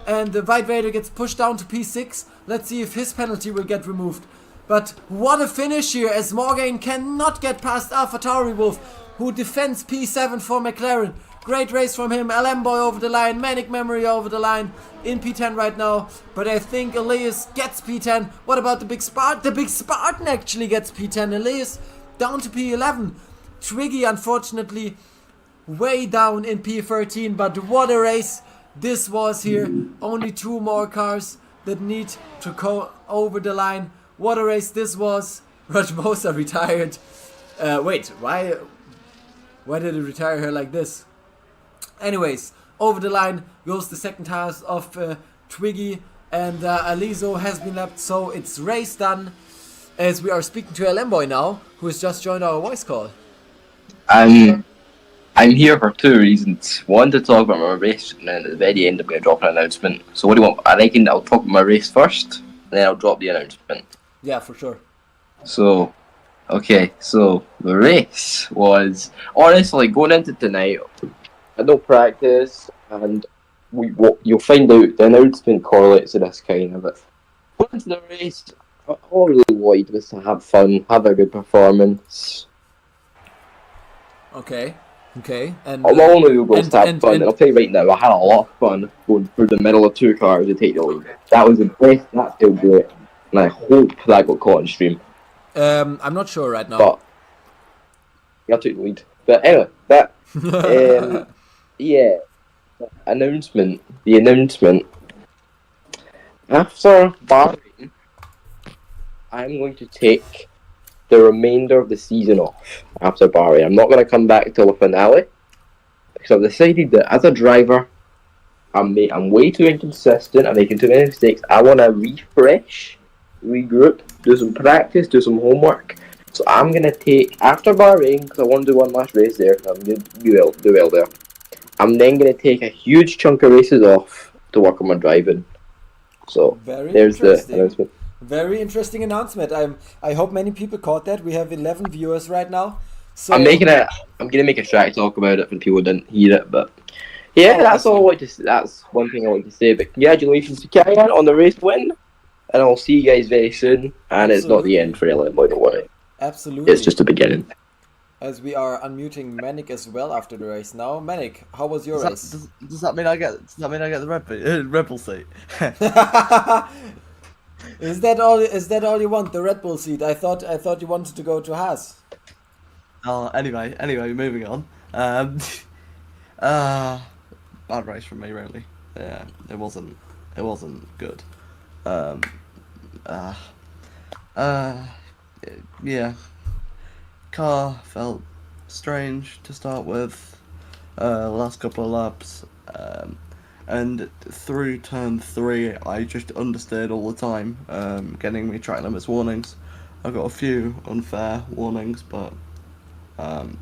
and the White Vader gets pushed down to P6. Let's see if his penalty will get removed. But what a finish here, as Morgan cannot get past AlphaTauri Wolf, who defends P7 for McLaren. Great race from him. LM Boy over the line, Manic Memory over the line in P10 right now. But I think Elias gets P10. What about the Big Spartan? The Big Spartan actually gets P10. Elias down to P11. Twiggy unfortunately way down in P13. But what a race this was here. Only 2 more cars that need to go over the line. What a race this was. Rajvosa retired. Wait, why did it retire her like this? Anyways, over the line goes the second half of Twiggy, and Alizo has been left, so it's race done. As we are speaking to LM Boy now, who has just joined our voice call. I'm here for 2 reasons. One, to talk about my race, and then at the very end I'm going to drop an announcement. So what do you want? I reckon I'll talk about my race first, then I'll drop the announcement. Yeah, for sure. So, okay, so the race was, honestly, going into tonight, I had no practice, and what you'll find out, the announcement correlates to this kind of it. Going into the race, all I really wanted was to have fun, have a good performance. Okay. And I'm only going to have fun, and and I'll tell you right now, I had a lot of fun going through the middle of two cars to take the lead. That was the best, that felt great. And I hope that got caught on stream. I'm not sure right now. But I took the lead. But anyway, that yeah. The announcement. After Bahrain, I'm going to take the remainder of the season off after Bahrain. I'm not going to come back till the finale because I've decided that as a driver, I'm way too inconsistent. I'm making too many mistakes. I want to refresh, regroup, do some practice, do some homework. So I'm going to take, after Bahrain, because I want to do one last race there, I'm going to do well there. I'm then going to take a huge chunk of races off to work on my driving. So there's the announcement. Very interesting announcement. I hope many people caught that. We have 11 viewers right now. So I'm gonna make a track talk about it for the people who didn't hear it, but yeah, that's all I want to say. That's one thing I want to say. But congratulations to Kyan on the race win, and I'll see you guys very soon. And It's not the end for Illinois, don't worry. Absolutely. It's just the beginning. As we are unmuting Manic as well after the race now. Manic, how was your race? Does that mean I get the Red Bull seat? Is that all you want? The Red Bull seat? I thought you wanted to go to Haas. Anyway, moving on. Bad race from me, really. Yeah, it wasn't good. Yeah. Car felt strange to start with. Last couple of laps, and through turn 3, I just understeered all the time, getting me track limits warnings. I got a few unfair warnings, but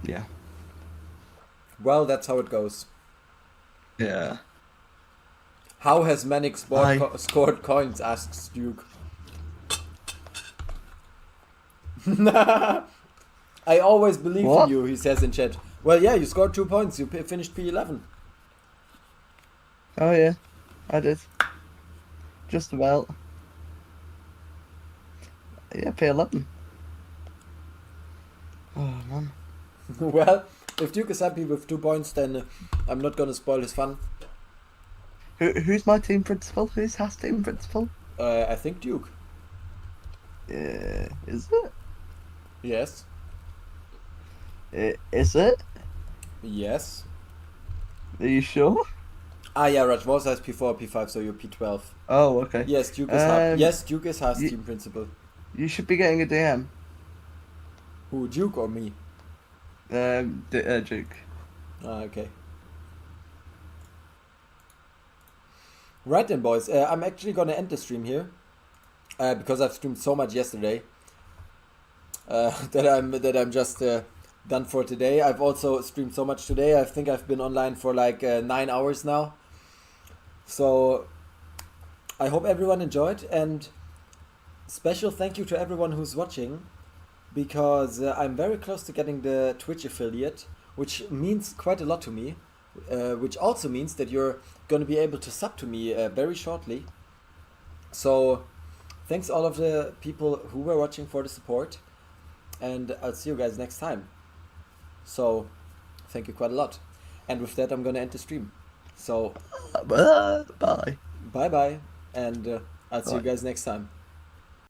yeah. Well, that's how it goes. Yeah. How has Manic scored coins? Asks Duke. I always believe in you, he says in chat. Well, yeah, you scored 2 points. You finished P11. Oh yeah, I did. Just about. Yeah, P11. Oh man. Well, if Duke is happy with 2 points, then I'm not gonna spoil his fun. Who's my team principal? Who's Haas team principal? I think Duke. Yeah, is it? Yes. Is it? Yes. Are you sure? Ah, yeah, Rajmosa has P4, P5, so you're P12. Oh, okay. Yes, Duke is Haas team principal. You should be getting a DM. Who, Duke or me? Duke. Ah, okay. Right then, boys. I'm actually gonna end the stream here because I've streamed so much yesterday that I'm just done for today. I've also streamed so much today. I think I've been online for like 9 hours now. So I hope everyone enjoyed, and special thank you to everyone who's watching, because I'm very close to getting the Twitch affiliate, which means quite a lot to me. Which also means that you're going to be able to sub to me very shortly. So thanks all of the people who were watching for the support, and I'll see you guys next time. So thank you quite a lot, and with that I'm going to end the stream. So Bye. bye, and I'll see you guys next time.